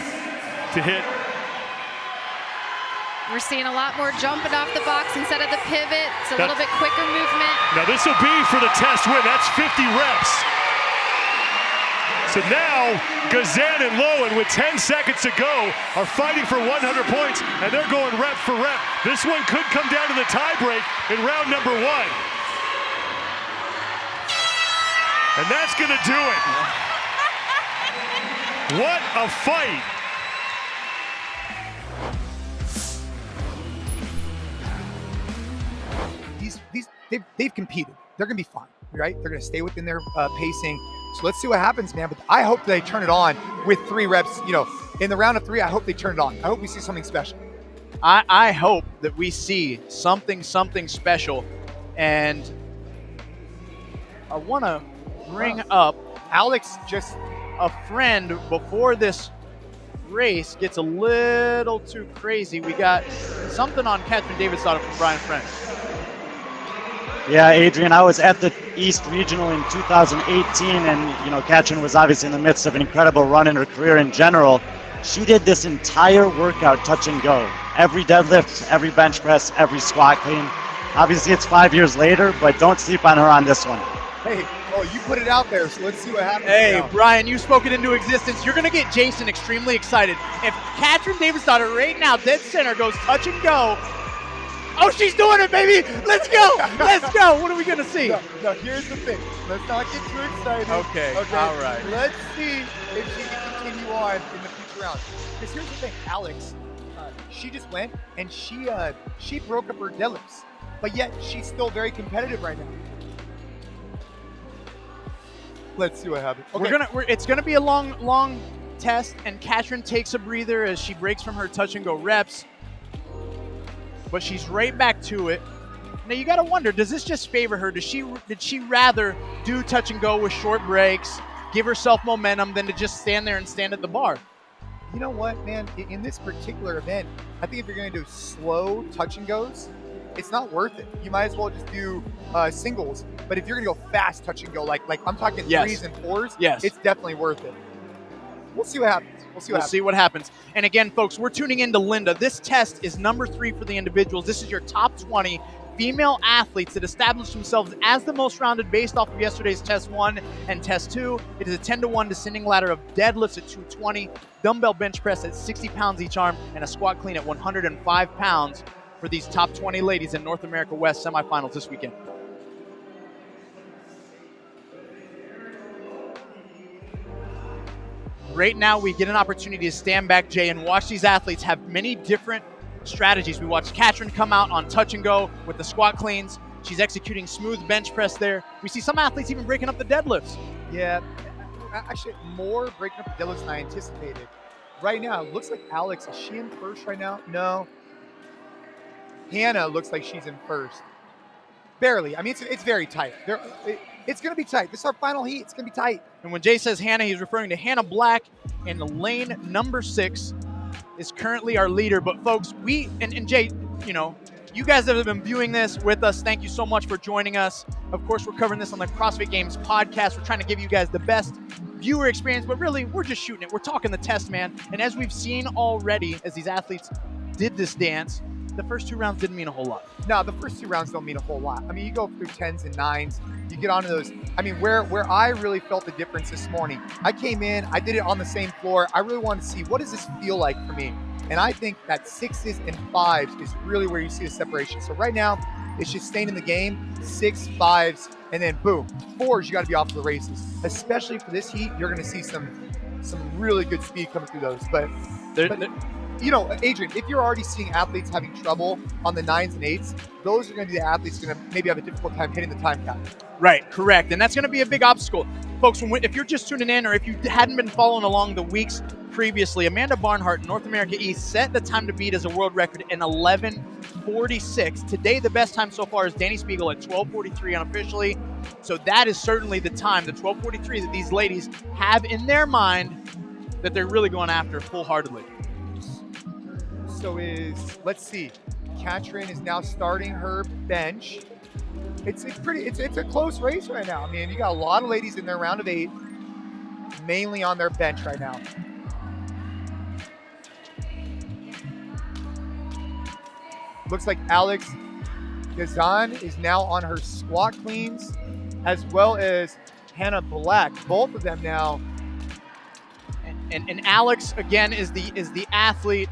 to hit. We're seeing a lot more jumping off the box instead of the pivot. It's a little bit quicker movement. Now this will be for the test win. That's 50 reps. So now Gazan and Lowen, with 10 seconds to go, are fighting for 100 points, and they're going rep for rep. This one could come down to the tiebreak in round number 1. And that's gonna do it. What a fight. They've competed. They're gonna be fine, right? They're gonna stay within their pacing. So let's see what happens, man. But I hope they turn it on with 3 reps. You know, in the round of 3, I hope they turn it on. I hope we see something special. I hope that we see something special. And I want to bring up Alex, just a friend before this race gets a little too crazy. We got something on Catherine Davidsdottir from Brian French. Yeah, Adrian, I was at the East Regional in 2018, and, you know, Katrin was obviously in the midst of an incredible run in her career in general. She did this entire workout touch and go. Every deadlift, every bench press, every squat clean. Obviously, it's 5 years later, but don't sleep on her on this one. Hey, oh, you put it out there, so let's see what happens. Hey, now. Brian, you spoke it into existence. You're going to get Jason extremely excited. If Catherine Davidsdottir right now, dead center, goes touch and go. Oh, she's doing it, baby. Let's go. Let's go. What are we going to see? No, here's the thing. Let's not get too excited. Okay. All right. Let's see if she can continue on in the future rounds. Because here's the thing, Alex, she just went and she broke up her deadlifts, but yet she's still very competitive right now. Let's see what happens. Okay. It's gonna be a long test, and Catherine takes a breather as she breaks from her touch and go reps. But she's right back to it. Now you gotta wonder, does this just favor her? Did she rather do touch and go with short breaks, give herself momentum, than to just stand there and stand at the bar? You know what, man? In this particular event, I think if you're going to do slow touch and goes, it's not worth it. You might as well just do singles. But if you're going to go fast touch and go, like I'm talking 3s and 4s, it's definitely worth it. We'll see what happens. We'll see what happens. And again, folks, we're tuning into Linda. This test is number 3 for the individuals. This is your top 20 female athletes that established themselves as the most rounded based off of yesterday's test 1 and test 2. It is a 10-to-1 descending ladder of deadlifts at 220, dumbbell bench press at 60 pounds each arm, and a squat clean at 105 pounds for these top 20 ladies in North America West semifinals this weekend. right now we get an opportunity to stand back, Jay, and watch these athletes have many different strategies. We watched Katrin come out on touch and go with the squat cleans. She's executing smooth bench press there. We see some athletes even breaking up the deadlifts. Yeah, actually more breaking up the deadlifts than I anticipated. Right now, it looks like Alex, is she in first right now? No. Hannah looks like she's in first. Barely. I mean, it's very tight. It's going to be tight. This is our final heat. It's going to be tight. And when Jay says Hannah, he's referring to Hannah Black, and the lane number 6 is currently our leader. But folks, and Jay, you guys that have been viewing this with us, thank you so much for joining us. Of course, we're covering this on the CrossFit Games podcast. We're trying to give you guys the best viewer experience, but really, we're just shooting it. We're talking the test, man. And as we've seen already, as these athletes did this dance, the first 2 rounds didn't mean a whole lot. No, the first 2 rounds don't mean a whole lot. I mean, you go through 10s and 9s, you get onto those. I mean, where I really felt the difference this morning, I came in, I did it on the same floor. I really wanted to see, what does this feel like for me? And I think that 6s and 5s is really where you see the separation. So right now, it's just staying in the game, 6, 5s, and then boom, 4s, you got to be off to the races. Especially for this heat, you're going to see some really good speed coming through those. But Adrian, if you're already seeing athletes having trouble on the 9s and 8s, those are going to be the athletes going to maybe have a difficult time hitting the time cap. Right, correct. And that's going to be a big obstacle. Folks, if you're just tuning in or if you hadn't been following along the weeks previously, Amanda Barnhart, North America East, set the time to beat as a world record in 11:46. Today, the best time so far is Danny Spiegel at 12:43 unofficially. So that is certainly the time, the 12:43, that these ladies have in their mind that they're really going after full-heartedly. So let's see, Katrin is now starting her bench. It's a close race right now. I mean, you got a lot of ladies in their round of 8, mainly on their bench right now. Looks like Alex Gazan is now on her squat cleans, as well as Hannah Black. Both of them now. And Alex, again, is the athlete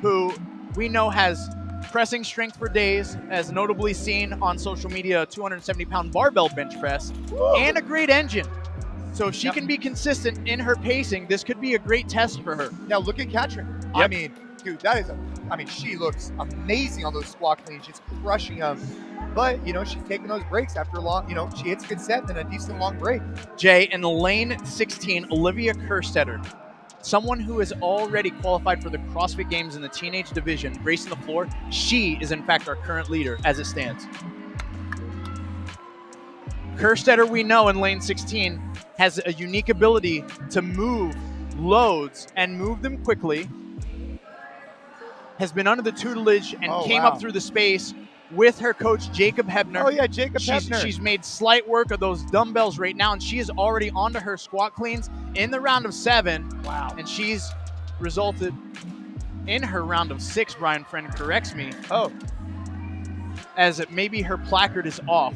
who we know has pressing strength for days, as notably seen on social media, a 270-pound barbell bench press, and a great engine. So if she can be consistent in her pacing, this could be a great test for her. Now look at Katrin. Yep. I mean, dude, she looks amazing on those squat cleans. She's crushing them. But, she's taking those breaks after a long, she hits a good set and a decent long break. Jay, in lane 16, Olivia Kerstetter, someone who has already qualified for the CrossFit Games in the teenage division, gracing the floor. She is, in fact, our current leader as it stands. Kerstetter, we know in lane 16, has a unique ability to move loads and move them quickly. Has been under the tutelage and came up through the space with her coach, Jacob Hebner. Oh, yeah, Jacob Hebner. She's made slight work of those dumbbells right now, and she is already onto her squat cleans in the round of 7. Wow. And she's resulted in her round of 6, Brian Friend corrects me. Oh. As maybe her placard is off.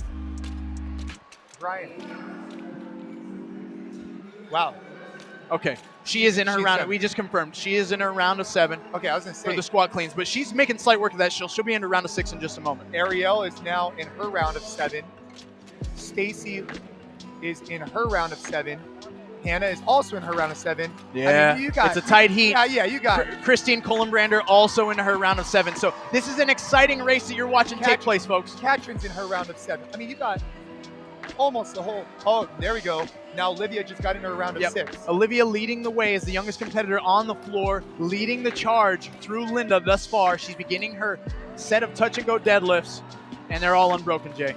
Brian. Wow. Okay. She is in her round. We just confirmed. She is in her round of 7. Okay, I was going to say. For the squat cleans. But she's making slight work of that. She'll be in her round of 6 in just a moment. Ariel is now in her round of 7. Stacy is in her round of 7. Hannah is also in her round of 7. Yeah, it's a tight heat. Yeah, you got it. Christine Kohlenbrander also in her round of 7. So this is an exciting race that you're watching take place, folks. Katrin's in her round of 7. I mean, you got almost the whole. Oh, there we go. Now Olivia just got in her round of 6. Olivia leading the way as the youngest competitor on the floor, leading the charge through Linda thus far. She's beginning her set of touch-and-go deadlifts, and they're all unbroken, Jay.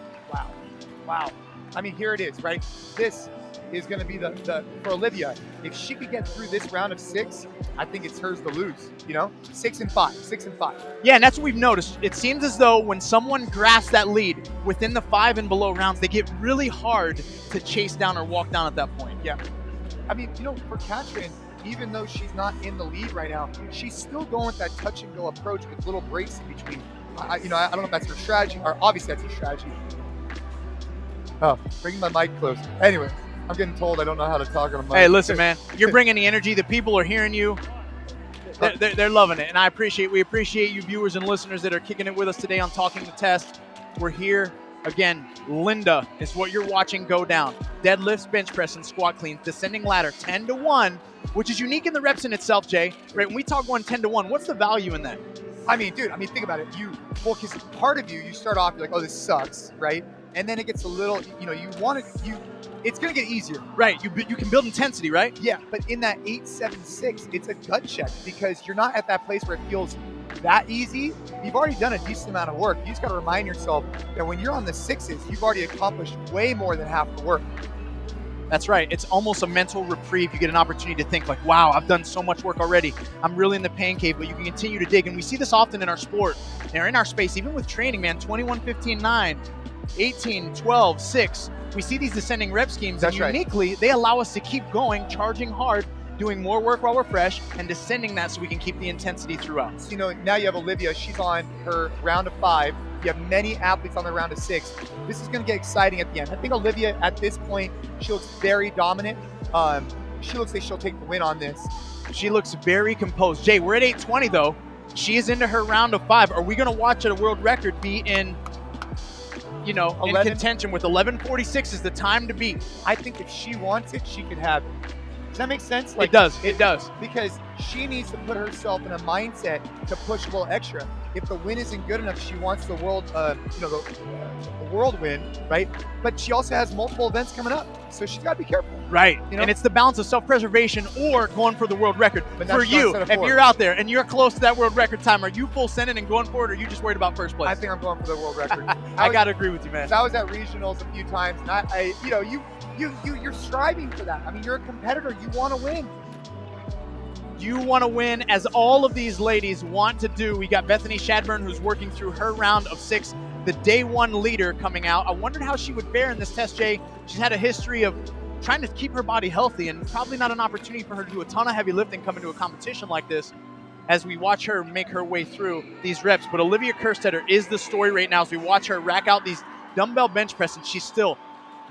Wow. I mean, here it is, right? This is going to be the for Olivia. If she could get through this round of 6, I think it's hers to lose. 6 and 5. Yeah, and that's what we've noticed. It seems as though when someone grasps that lead within the 5 and below rounds, they get really hard to chase down or walk down at that point. Yeah. I mean, for Katrin, even though she's not in the lead right now, she's still going with that touch and go approach with little breaks in between. I don't know if that's her strategy, or obviously that's her strategy. Oh, bringing my mic close. Anyway, I'm getting told I don't know how to talk on a mic. Hey, listen, man. You're bringing the energy. The people are hearing you. They're loving it, and we appreciate you viewers and listeners that are kicking it with us today on Talking the Test. We're here. Again, Linda is what you're watching go down. Deadlifts, bench press, and squat cleans. Descending ladder, 10-1. which is unique in the reps in itself, Jay. Right? When we talk going 10 to 1, what's the value in that? I mean, dude, think about it. Because part of you start off, you're like, oh, this sucks, right? And then it gets a little, it's going to get easier. Right. You can build intensity, right? Yeah. But in that 8-7-6, it's a gut check because you're not at that place where it feels that easy. You've already done a decent amount of work. You just got to remind yourself that when you're on the 6s, you've already accomplished way more than half the work. That's right. It's almost a mental reprieve. You get an opportunity to think like, wow, I've done so much work already. I'm really in the pain cave, but you can continue to dig. And we see this often in our sport and in our space, even with training, man, 21, 15, 9, 18, 12, 6. We see these descending rep schemes. That's and uniquely, right. They allow us to keep going, charging hard, doing more work while we're fresh, and descending that so we can keep the intensity throughout. So, now you have Olivia. She's on her round of 5. You have many athletes on the round of 6. This is going to get exciting at the end. I think Olivia, at this point, she looks very dominant. She looks like she'll take the win on this. She looks very composed. Jay, we're at 8:20, though. She is into her round of 5. Are we going to watch a world record be in contention with 11:46 is the time to beat? I think if she wants it, she could have it. Does that make sense? It does. It does. Because she needs to put herself in a mindset to push a little extra. If the win isn't good enough, she wants the world, the world win, right? But she also has multiple events coming up, so she's got to be careful. Right. And it's the balance of self-preservation or going for the world record. But for you, if you're out there and you're close to that world record time, are you full sending and going for it, or are you just worried about first place? I think I'm going for the world record. I got to agree with you, man. I was at regionals a few times, and you're striving for that. I mean, you're a competitor. You want to win. You want to win, as all of these ladies want to do. We got Bethany Shadburn, who's working through her round of 6, the day 1 leader coming out. I wondered how she would fare in this test, Jay. She's had a history of trying to keep her body healthy, and probably not an opportunity for her to do a ton of heavy lifting coming to a competition like this as we watch her make her way through these reps. But Olivia Kerstetter is the story right now as we watch her rack out these dumbbell bench press, and she's still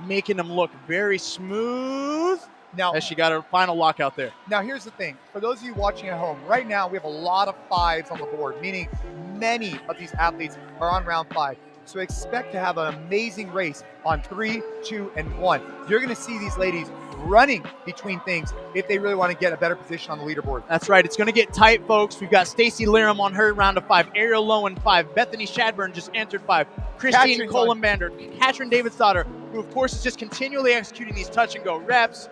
making them look very smooth. Now, as she got her final lockout there. Now, here's the thing. For those of you watching at home, right now we have a lot of 5s on the board, meaning many of these athletes are on round 5. So expect to have an amazing race on 3, 2, and 1. You're going to see these ladies running between things if they really want to get a better position on the leaderboard. That's right. It's going to get tight, folks. We've got Stacy Liram on her round of 5, Ariel Lowen 5, Bethany Shadburn just entered 5, Christine Kohlenbander, Katrin Davidsdottir, who of course is just continually executing these touch and go reps.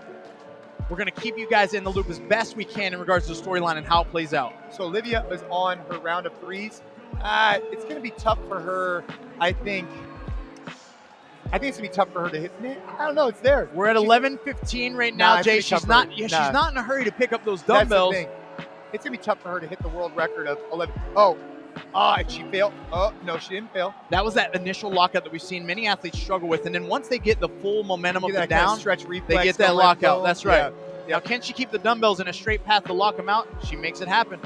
We're going to keep you guys in the loop as best we can in regards to the storyline and how it plays out. So Olivia is on her round of 3s. It's going to be tough for her, I think it's going to be tough for her to hit. I don't know. It's there. We're at 11:15 right now, Jay. She's not in a hurry to pick up those dumbbells. That's the thing. It's going to be tough for her to hit the world record of 11. And she failed. Oh, no, she didn't fail. That was that initial lockout that we've seen many athletes struggle with. And then once they get the full momentum of the down, stretch reflex, they get that lockout. That's right. Yeah. Now, can she keep the dumbbells in a straight path to lock them out? She makes it happen.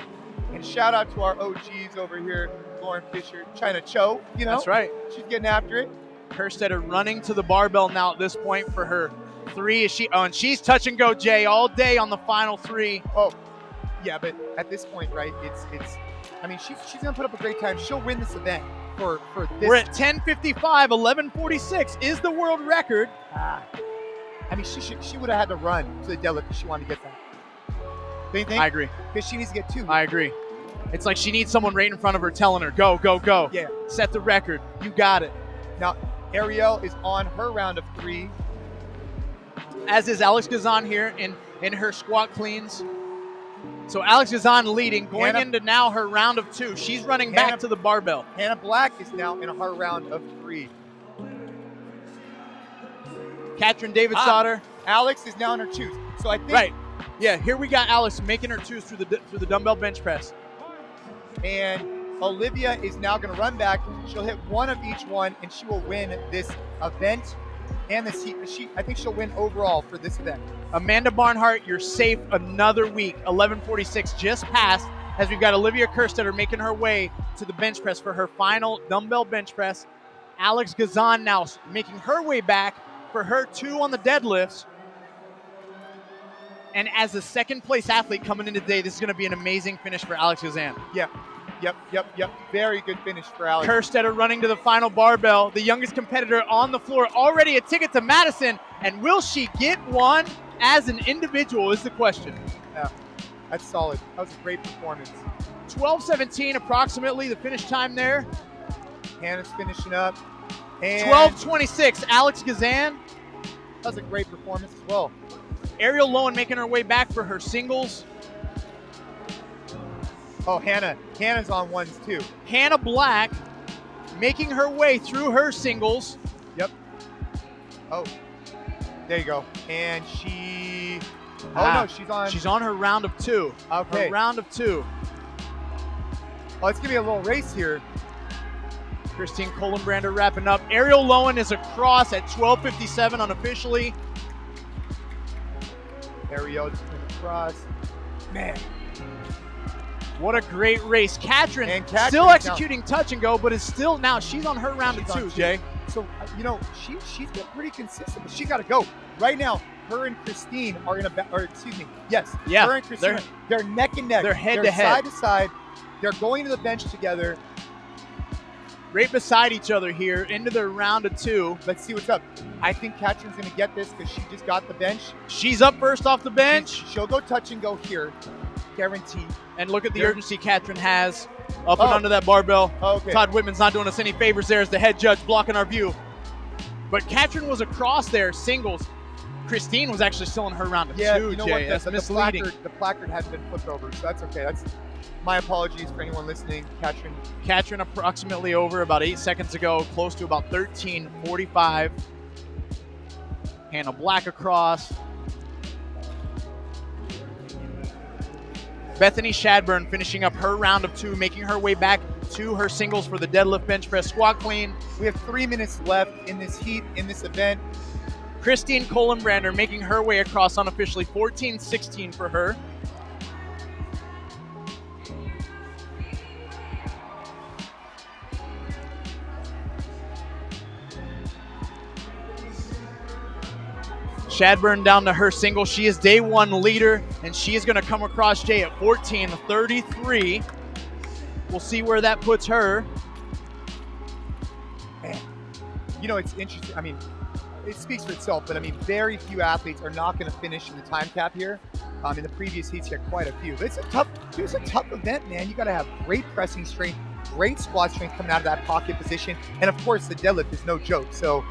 And shout out to our OGs over here, Lauren Fisher, China Cho. That's right. She's getting after it. Kerstetter running to the barbell now at this point for her 3. And she's touch and go, Jay, all day on the final 3. Oh, yeah, but at this point, right, it's she's going to put up a great time. She'll win this event for this. We're at 10:55, 11:46 is the world record. She would have had to run to the deadlift if she wanted to get that. Don't you think? I agree. Because she needs to get 2. I agree. It's like she needs someone right in front of her telling her, go, go, go. Yeah. Set the record. You got it. Now, Ariel is on her round of 3. As is Alex Gazan here in her squat cleans. So Alex Gazan leading, going into now her round of 2. She's running back to the barbell. Hannah Black is now in her round of 3. Katrin Davidsdottir. Alex is now in her 2s. So I think. Right. Yeah, here we got Alex making her 2s through the dumbbell bench press. And Olivia is now going to run back. She'll hit 1 of each one, and she will win this event and this heat. I think she'll win overall for this event. Amanda Barnhart, you're safe another week. 11:46 just passed as we've got Olivia Kerstetter making her way to the bench press for her final dumbbell bench press. Alex Gazan now making her way back for her 2 on the deadlifts. And as a second place athlete coming into today, this is going to be an amazing finish for Alex Gazan. Yep. Very good finish for Alex. Kerstetter running to the final barbell. The youngest competitor on the floor. Already a ticket to Madison. And will she get one as an individual is the question. Yeah, that's solid. That was a great performance. 12:17 approximately the finish time there. Hannah's finishing up. And 12:26, Alex Gazan. that was a great performance as well. Ariel Lowen making her way back for her singles. Oh, Hannah's on ones too. Hannah Black making her way through her singles. Yep. Oh, there you go. And she, no, She's on her round of 2. Okay. Her round of 2. Oh, it's gonna be a little race here. Christine Kohlenbrander wrapping up. Ariel Lowen is across at 12:57 unofficially. Ariel just went across. Man. What a great race. Katrin Katrin still now- executing touch and go, but is still now, she's on her round of 2, Jay. So, she's been pretty consistent, but she got to go. Right now, her and Christine are in a, her and Christine, they're neck and neck. They're head to They're head. side to side. They're going to the bench together. Right beside each other here into their round of 2. Let's see what's up. I think Katrin's going to get this because she just got the bench. She's up first off the bench. She'll go touch and go here. Guaranteed. And look at the urgency Katrin has up and under that barbell. Okay. Todd Whitman's not doing us any favors there as the head judge blocking our view. But Katrin was across there, singles. Christine was actually still in her round of 2, you know Jay. what? That's misleading. The placard hadn't been flipped over, so that's okay. That's my apologies for anyone listening. Katrin approximately over about 8 seconds ago, close to about 13:45. Hannah Black across. Bethany Shadburn finishing up her round of 2, making her way back to her singles for the deadlift, bench press, squat clean. We have 3 minutes left in this heat, in this event. Christine Kohlenbrander making her way across unofficially, 14:16 for her. Shadburn down to her single. She is day 1 leader, and she is going to come across Jay at 14:33. We'll see where that puts her. Man, it's interesting. I mean, it speaks for itself, but I mean, very few athletes are not going to finish in the time cap here. In the previous heats, you had quite a few. But it's a tough event, man. You got to have great pressing strength, great squat strength coming out of that pocket position, and of course, the deadlift is no joke. So.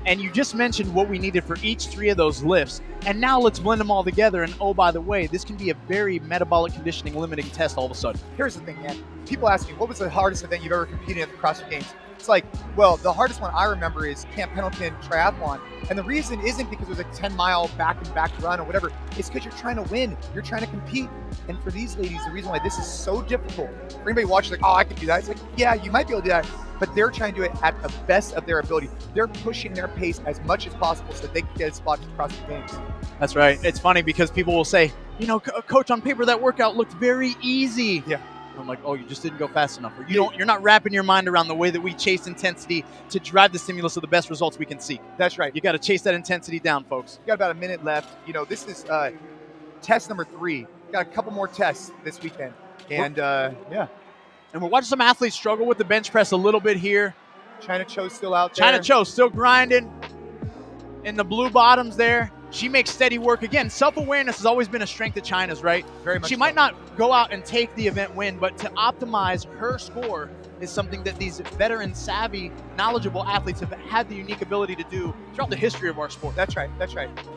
And you just mentioned what we needed for each 3 of those lifts. And now let's blend them all together. And oh, by the way, this can be a very metabolic conditioning limiting test all of a sudden. Here's the thing, man. People ask me, what was the hardest event you've ever competed in at the CrossFit Games? It's like, well, the hardest one I remember is Camp Pendleton Triathlon. And the reason isn't because it was a 10-mile back-and-back run or whatever. It's because you're trying to win. You're trying to compete. And for these ladies, the reason why this is so difficult, for anybody watching, like, oh, I can do that. It's like, yeah, you might be able to do that. But they're trying to do it at the best of their ability. They're pushing their pace as much as possible so that they can get a spot to the CrossFit Games. That's right. It's funny because people will say, Coach, on paper that workout looked very easy. Yeah. I'm like, oh, you just didn't go fast enough. Or you're not wrapping your mind around the way that we chase intensity to drive the stimulus of the best results we can seek. That's right. You got to chase that intensity down, folks. You got about a minute left. This is test number 3. Got a couple more tests this weekend. And yeah. And we're watching some athletes struggle with the bench press a little bit here. China Cho's still out there. China Cho still grinding in the blue bottoms there. She makes steady work. Again, self-awareness has always been a strength of China's, right? Very much She so. might not go out and take the event win, but to optimize her score is something that these veteran, savvy, knowledgeable athletes have had the unique ability to do throughout the history of our sport. That's right.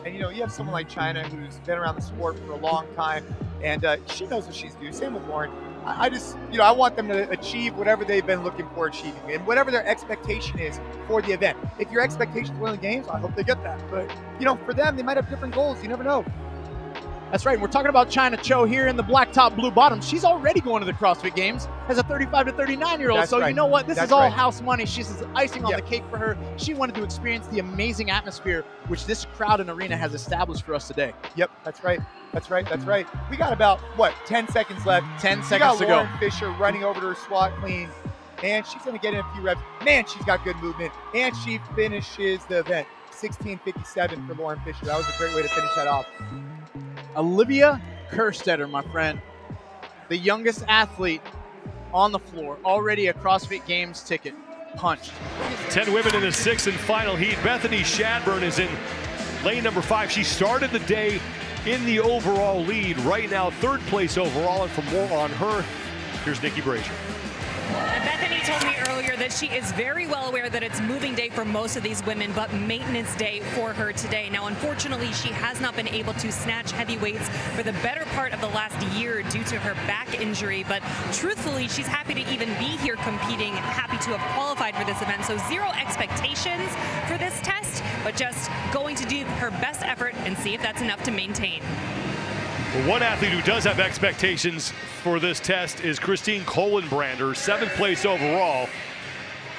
And you have someone like China who's been around the sport for a long time, and she knows what she's doing. Same with Lauren. I just, I want them to achieve whatever they've been looking for achieving, and whatever their expectation is for the event. If your expectation is to win the games, I hope they get that. But, for them, they might have different goals. You never know. That's right. We're talking about China Cho here in the black top, blue bottom. She's already going to the CrossFit Games as a 35 to 39-year-old. That's so right. you know what? This That's is all right. house money. She's icing on the cake for her. She wanted to experience the amazing atmosphere which this crowd and arena has established for us today. Yep, that's right. We got about, 10 seconds left. 10 seconds to go. Lauren Fisher running over to her squat clean, and she's going to get in a few reps. Man, she's got good movement, and she finishes the event. 16:57 for Lauren Fisher. That was a great way to finish that off. Olivia Kerstetter, my friend, the youngest athlete on the floor, already a CrossFit Games ticket, punched. 10 women in the 6th and final heat. Bethany Shadburn is in lane number 5. She started the day in the overall lead right now, 3rd place overall. And for more on her, here's Nikki Brazier. And Bethany told me earlier that she is very well aware that it's moving day for most of these women, but maintenance day for her today. Now, unfortunately, she has not been able to snatch heavy weights for the better part of the last year due to her back injury. But truthfully, she's happy to even be here competing, happy to have qualified for this event. So 0 expectations for this test, but just going to do her best effort and see if that's enough to maintain. Well, one athlete who does have expectations for this test is Christine Kohlenbrander, 7th place overall,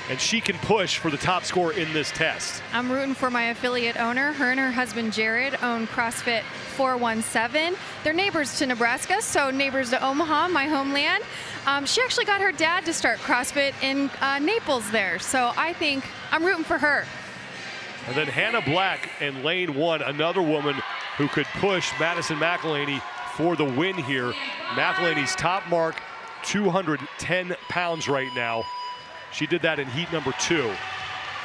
and she can push for the top score in this test. I'm rooting for my affiliate owner. Her and her husband Jared own CrossFit 417. They're neighbors to Nebraska, so neighbors to Omaha, my homeland. She actually got her dad to start CrossFit in Naples there, so I think I'm rooting for her. And then Hannah Black in lane 1, another woman who could push Madison McElhaney for the win here. McElhaney's top mark, 210 pounds right now. She did that in heat number 2.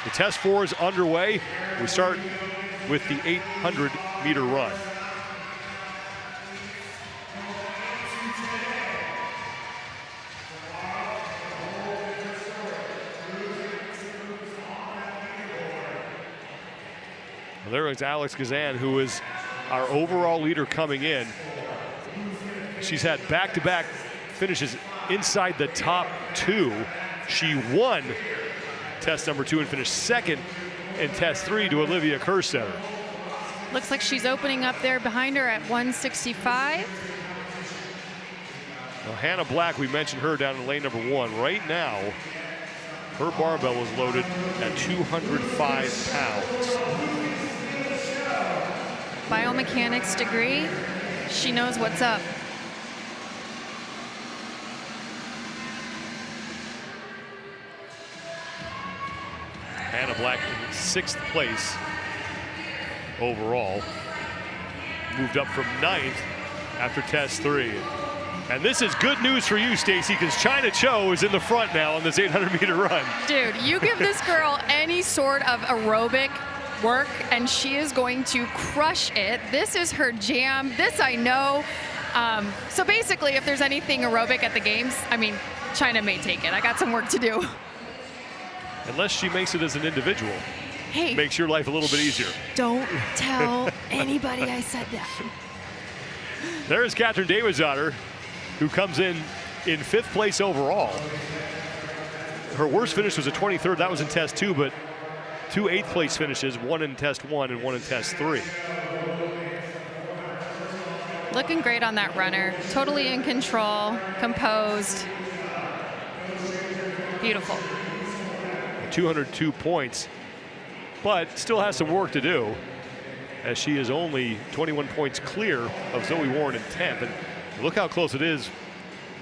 The test 4 is underway. We start with the 800-meter run. Well, there is Alex Gazan, who is our overall leader coming in. She's had back-to-back finishes inside the top 2. She won test number 2 and finished 2nd in test 3 to Olivia Kerstetter. Looks like she's opening up there behind her at 165. Well, Hannah Black, we mentioned her down in lane number 1. Right now, her barbell is loaded at 205 pounds. Biomechanics degree, she knows what's up. Hannah Black in 6th place overall. Moved up from 9th after test 3. And this is good news for you, Stacy, because China Cho is in the front now on this 800-meter run. Dude, you give this girl any sort of aerobic work and she is going to crush it. This is her jam. This I know. So basically, if there's anything aerobic at the games, I mean, China may take it. I got some work to do. Unless she makes it as an individual. Hey. Makes your life a little bit easier. Don't tell anybody I said that. There's Catherine Davidsdottir, who comes in 5th place overall. Her worst finish was a 23rd. That was in test 2, but 2 8th place finishes, 1 in test 1 and 1 in test 3. Looking great on that runner. Totally in control, composed. Beautiful. 202 points, but still has some work to do, as she is only 21 points clear of Zoe Warren in 10th. And look how close it is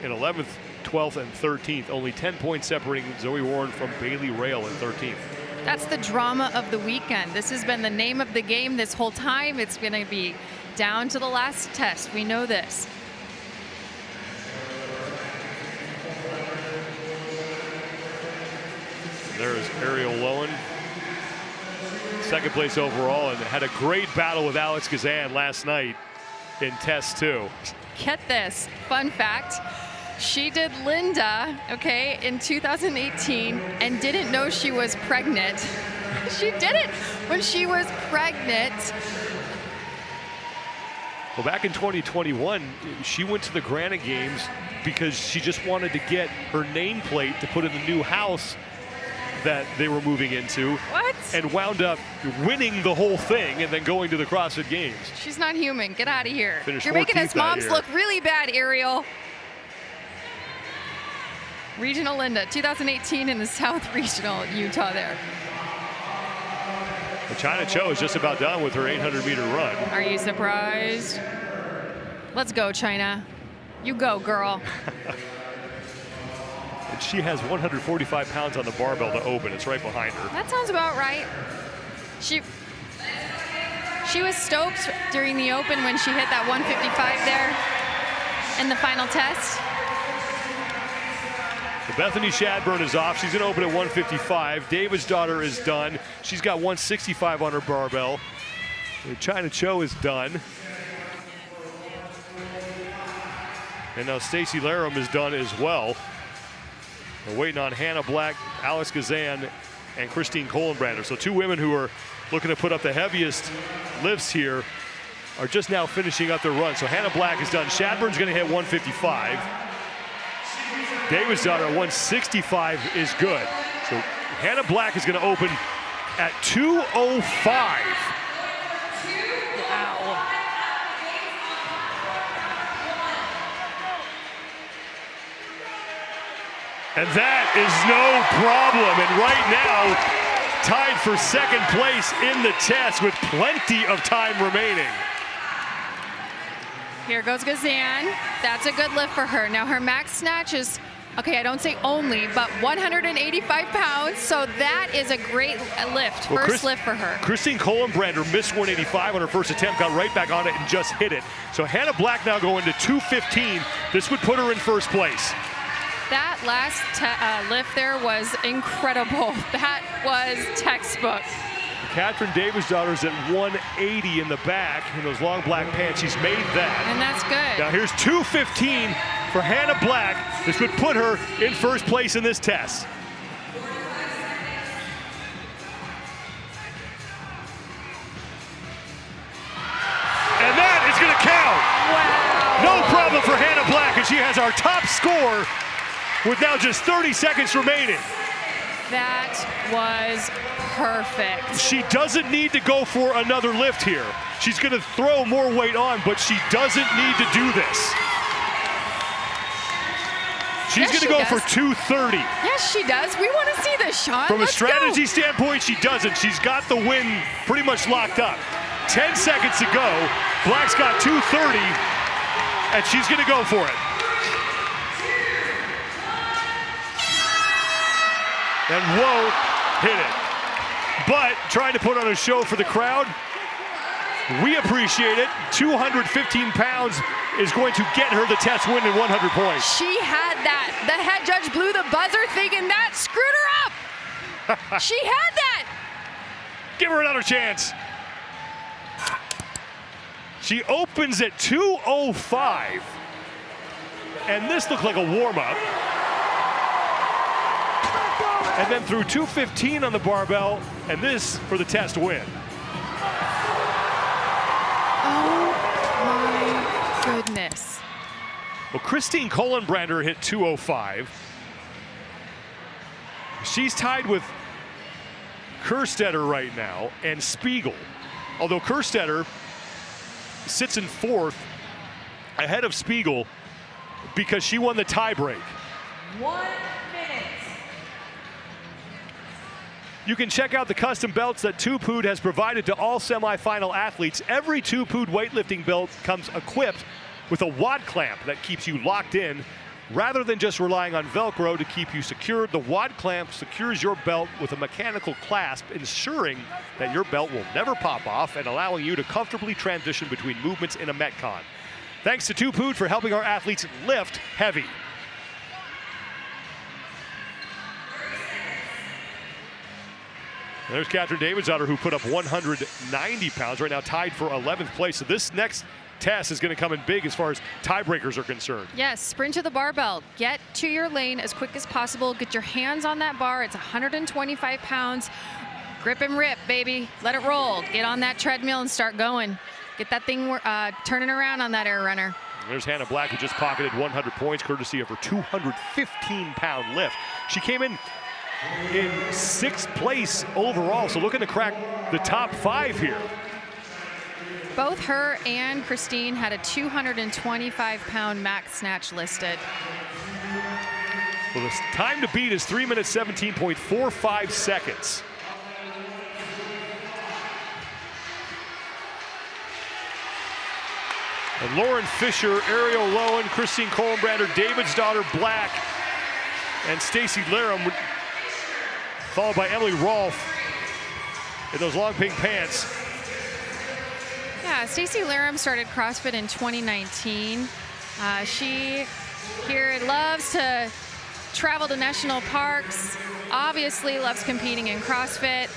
in 11th, 12th, and 13th. Only 10 points separating Zoe Warren from Bailey Rail in 13th. That's the drama of the weekend. This has been the name of the game this whole time. It's going to be down to the last test. We know this. There's Ariel Lowen, 2nd place overall, and had a great battle with Alex Gazan last night in test 2. Get this, fun fact. She did Linda, okay, in 2018 and didn't know she was pregnant. She did it when she was pregnant. Well, back in 2021, she went to the Granite Games because she just wanted to get her nameplate to put in the new house that they were moving into. What? And wound up winning the whole thing and then going to the CrossFit Games. She's not human. Get out of here. Finished You're making 14th us moms that year. look really bad, Ariel. Regional Linda, 2018 in the South Regional, Utah there. And China Cho is just about done with her 800-meter run. Are you surprised? Let's go, China. You go, girl. And she has 145 pounds on the barbell to open. It's right behind her. That sounds about right. She was stoked during the open when she hit that 155 there in the final test. Bethany Shadburn is off. She's going to open at 155. Davidsdottir is done. She's got 165 on her barbell. China Cho is done. And now Stacy Larum is done as well. We're waiting on Hannah Black, Alex Gazan, and Christine Kohlenbrander. So 2 women who are looking to put up the heaviest lifts here are just now finishing up their run. So Hannah Black is done. Shadburn's going to hit 155. Davis' daughter at 165 is good. So Hannah Black is going to open at 205. Wow. And that is no problem. And right now, tied for second place in the test with plenty of time remaining. Here goes Gazan. That's a good lift for her. Now her max snatch is, okay, I don't say only, but 185 pounds. So that is a great lift, Well, first lift for her. Christine Kohlenbrander missed 185 on her first attempt, got right back on it and just hit it. So Hannah Black now going to 215. This would put her in first place. That last lift there was incredible. That was textbook. Katrin Davis' daughter's at 180 in the back in those long black pants. She's made that. And that's good. Now here's 215 for Hannah Black. This would put her in first place in this test. And that is going to count. Wow. No problem for Hannah Black, and she has our top score with now just 30 seconds remaining. That was perfect. She doesn't need to go for another lift here. She's going to throw more weight on, but she doesn't need to do this. She's going to go for 230. Yes, she does. We want to see this, Sean. From a Let's strategy go. standpoint, she doesn't. She's got the win pretty much locked up. 10 seconds to go. Black's got 230, and she's going to go for it. And won't hit it. But trying to put on a show for the crowd, we appreciate it. 215 pounds is going to get her the test win in 100 points. She had that. The head judge blew the buzzer thinking that screwed her up. She had that. Give her another chance. She opens at 205. And this looked like a warm-up. And then through 215 on the barbell, and this for the test win. Oh my goodness. Well, Christine Kohlenbrander hit 205. She's tied with Kerstetter right now and Spiegel. Although Kerstetter sits in fourth ahead of Spiegel because she won the tiebreak. 1 minute. You can check out the custom belts that Tupood has provided to all semifinal athletes. Every Tupood weightlifting belt comes equipped with a wad clamp that keeps you locked in. Rather than just relying on Velcro to keep you secured, the wad clamp secures your belt with a mechanical clasp, ensuring that your belt will never pop off and allowing you to comfortably transition between movements in a Metcon. Thanks to Tupood for helping our athletes lift heavy. There's Katrin Davis' daughter, who put up 190 pounds, right now tied for 11th place. So this next test is going to come in big as far as tiebreakers are concerned. Yes, sprint to the barbell. Get to your lane as quick as possible. Get your hands on that bar. It's 125 pounds. Grip and rip, baby. Let it roll. Get on that treadmill and start going. Get that thing turning around on that air runner. There's Hannah Black, who just pocketed 100 points courtesy of her 215-pound lift. She came in 6th place overall, so looking to crack the top 5 here. Both her and Christine had a 225-pound max snatch listed. Well, the time to beat is 3 minutes 17.45 seconds. And Lauren Fisher, Ariel Lowen, Christine Kohlenbrander, David's daughter Black, and Stacy Larum, followed by Emily Rolfe in those long pink pants. Yeah, Stacy Larum started CrossFit in 2019. She here loves to travel to national parks, obviously loves competing in CrossFit.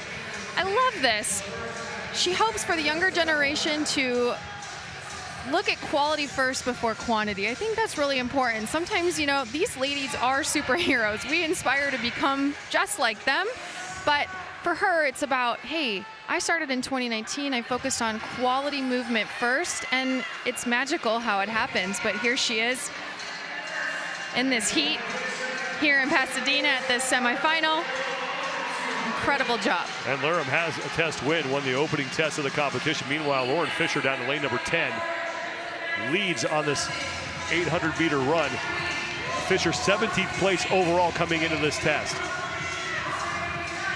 I love this. She hopes for the younger generation to look at quality first before quantity. I think that's really important. Sometimes, you know, these ladies are superheroes. We inspire to become just like them. But for her, it's about, hey, I started in 2019. I focused on quality movement first, and it's magical how it happens. But here she is in this heat here in Pasadena at this semifinal. Incredible job. And Laram has a test win, won the opening test of the competition. Meanwhile, Lauren Fisher down to lane number 10 leads on this 800-meter run. Fisher 17th place overall coming into this test.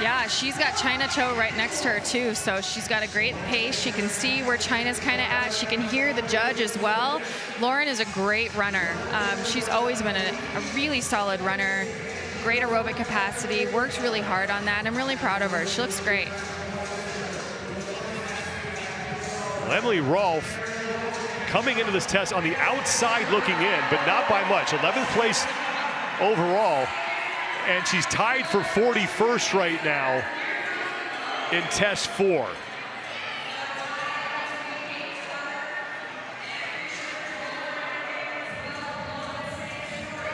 Yeah, she's got China Cho right next to her too, so she's got a great pace. She can see where China's kind of at. She can hear the judge as well. Lauren is a great runner. She's always been a really solid runner, great aerobic capacity, works really hard on that. I'm really proud of her. She looks great. Well, Emily Rolfe coming into this test on the outside looking in, but not by much. 11th place overall. And she's tied for 41st right now in test 4.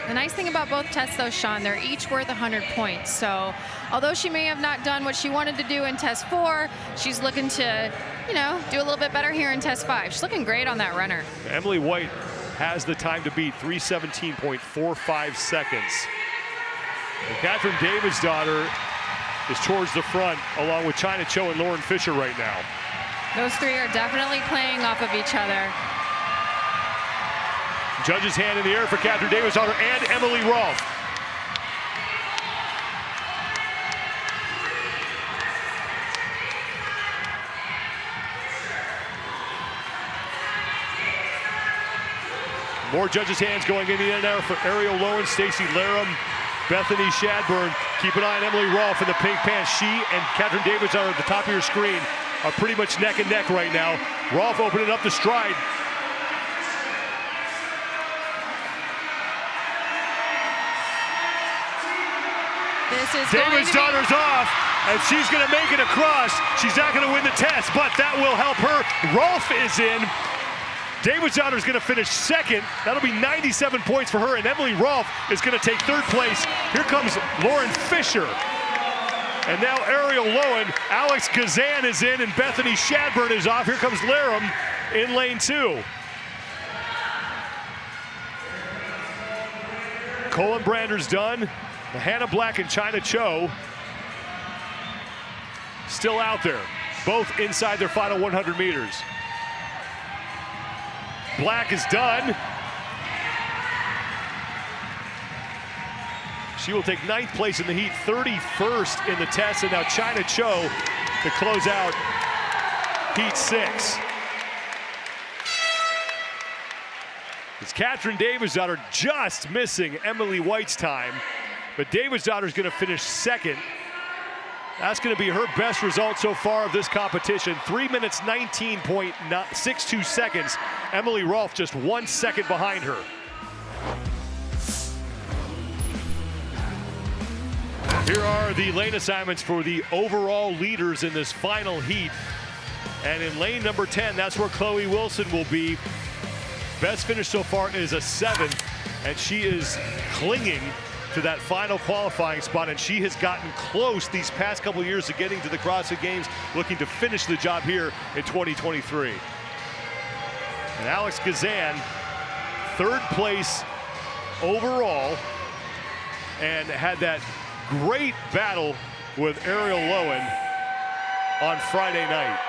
The nice thing about both tests, though, Sean, they're each worth 100 points. So although she may have not done what she wanted to do in test 4, she's looking to, you know, do a little bit better here in test 5. She's looking great on that runner. Emily White has the time to beat, 3:17.45 seconds. And Catherine Davidsdottir is towards the front, along with China Cho and Lauren Fisher right now. Those three are definitely playing off of each other. Judge's hand in the air for Catherine Davidsdottir and Emily Rolfe. More judges' hands going in the end there for Ariel Lowen, Stacy Laram, Bethany Shadburn. Keep an eye on Emily Rolfe in the pink pants. She and Catherine Davidsdottir at the top of your screen are pretty much neck and neck right now. Rolfe opening up the stride. Davidsdottir's off, and she's going to make it across. She's not going to win the test, but that will help her. Rolfe is in. Davidsdottir's going to finish second. That'll be 97 points for her, and Emily Rolfe is going to take third place. Here comes Lauren Fisher. And now Ariel Lowen, Alex Gazan is in, and Bethany Shadburn is off. Here comes Laram in lane 2. Colin Brander's done. Hannah Black and China Cho still out there, both inside their final 100 meters. Black is done. She will take 9th place in the heat, 31st in the test, and now China Cho to close out heat 6. It's Catherine Davidsdottir just missing Emily White's time, but Davidsdottir's going to finish second. That's going to be her best result so far of this competition. 3 minutes, 19.62 seconds. Emily Rolfe just 1 second behind her. Here are the lane assignments for the overall leaders in this final heat. And in lane number 10, that's where Chloe Wilson will be. Best finish so far is a 7th, and she is clinging to that final qualifying spot, and she has gotten close these past couple years to getting to the CrossFit Games, looking to finish the job here in 2023. And Alex Gazan, 3rd place overall, and had that great battle with Ariel Lowen on Friday night.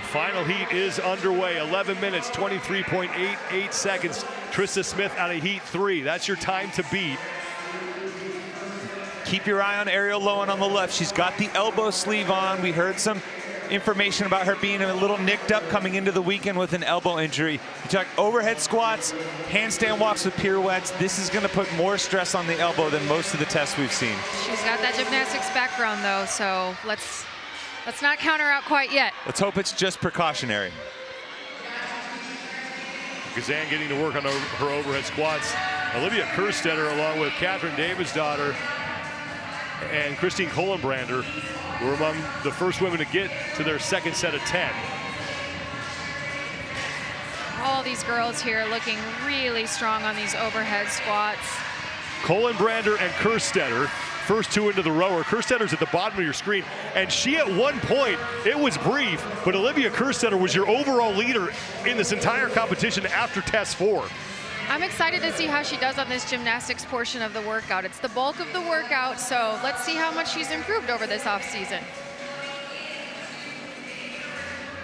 Final heat is underway. 11 minutes, 23.88 seconds. Trista Smith out of heat 3. That's your time to beat. Keep your eye on Ariel Lowen on the left. She's got the elbow sleeve on. We heard some information about her being a little nicked up coming into the weekend with an elbow injury. You talk overhead squats, handstand walks with pirouettes. This is going to put more stress on the elbow than most of the tests we've seen. She's got that gymnastics background, though, so let's not count her out quite yet. Let's hope it's just precautionary. Gazan getting to work on her overhead squats. Olivia Kerstetter along with Catherine Davidsdottir and Christine Kohlenbrander were among the first women to get to their second set of 10. All these girls here looking really strong on these overhead squats. Kohlenbrander and Kerstetter, first two into the rower. Kerstetter's at the bottom of your screen, and she at one point, it was brief, but Olivia Kerstetter was your overall leader in this entire competition after test 4. I'm excited to see how she does on this gymnastics portion of the workout. It's the bulk of the workout, so let's see how much she's improved over this offseason.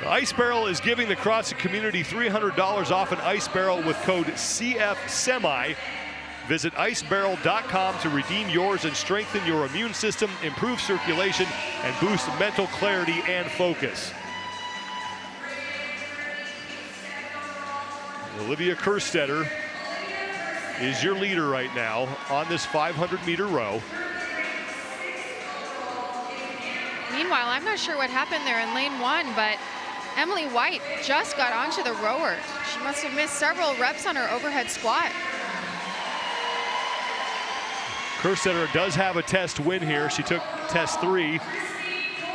The Ice Barrel is giving the CrossFit community $300 off an Ice Barrel with code CFSemi. Visit icebarrel.com to redeem yours and strengthen your immune system, improve circulation, and boost mental clarity and focus. Olivia Kerstetter is your leader right now on this 500-meter row. Meanwhile, I'm not sure what happened there in lane 1, but Emily White just got onto the rower. She must have missed several reps on her overhead squat. Kerstetter does have a test win here. She took test 3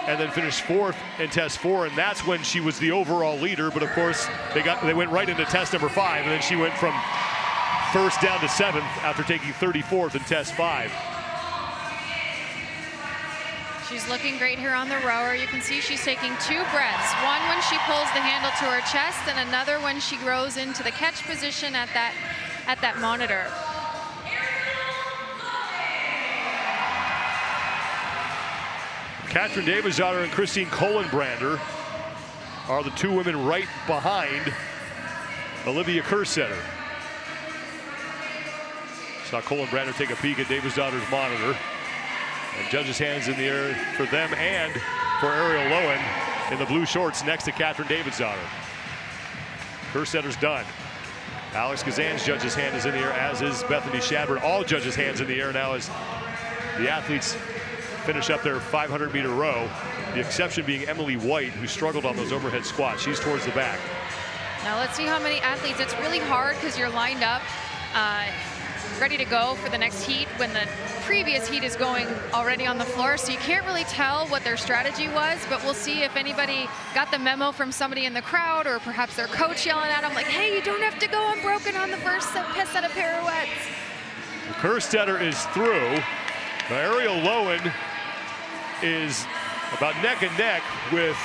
and then finished 4th in test 4, and that's when she was the overall leader. But of course, they went right into test number 5, and then she went from 1st down to 7th after taking 34th in test 5. She's looking great here on the rower. You can see she's taking 2 breaths. One when she pulls the handle to her chest, and another when she grows into the catch position at that monitor. Katrin Davidsdottir and Christine Kohlenbrander are the 2 women right behind Olivia Kerstetter. Saw Kohlenbrander take a peek at Davidsdottir's monitor. And judges' hands in the air for them and for Ariel Lowen in the blue shorts next to Katrin Davidsdottir. Kerstetter's done. Alex Kazan's judge's hand is in the air, as is Bethany Shadburn. All judges' hands in the air now as the athletes finish up their 500-meter row. The exception being Emily White, who struggled on those overhead squats. She's towards the back. Now let's see how many athletes. It's really hard because you're lined up, ready to go for the next heat when the previous heat is going already on the floor, so you can't really tell what their strategy was, but we'll see if anybody got the memo from somebody in the crowd or perhaps their coach yelling at them like, hey, you don't have to go unbroken on the first set of pirouettes. Kerstetter is through. Ariel Lowen is about neck and neck with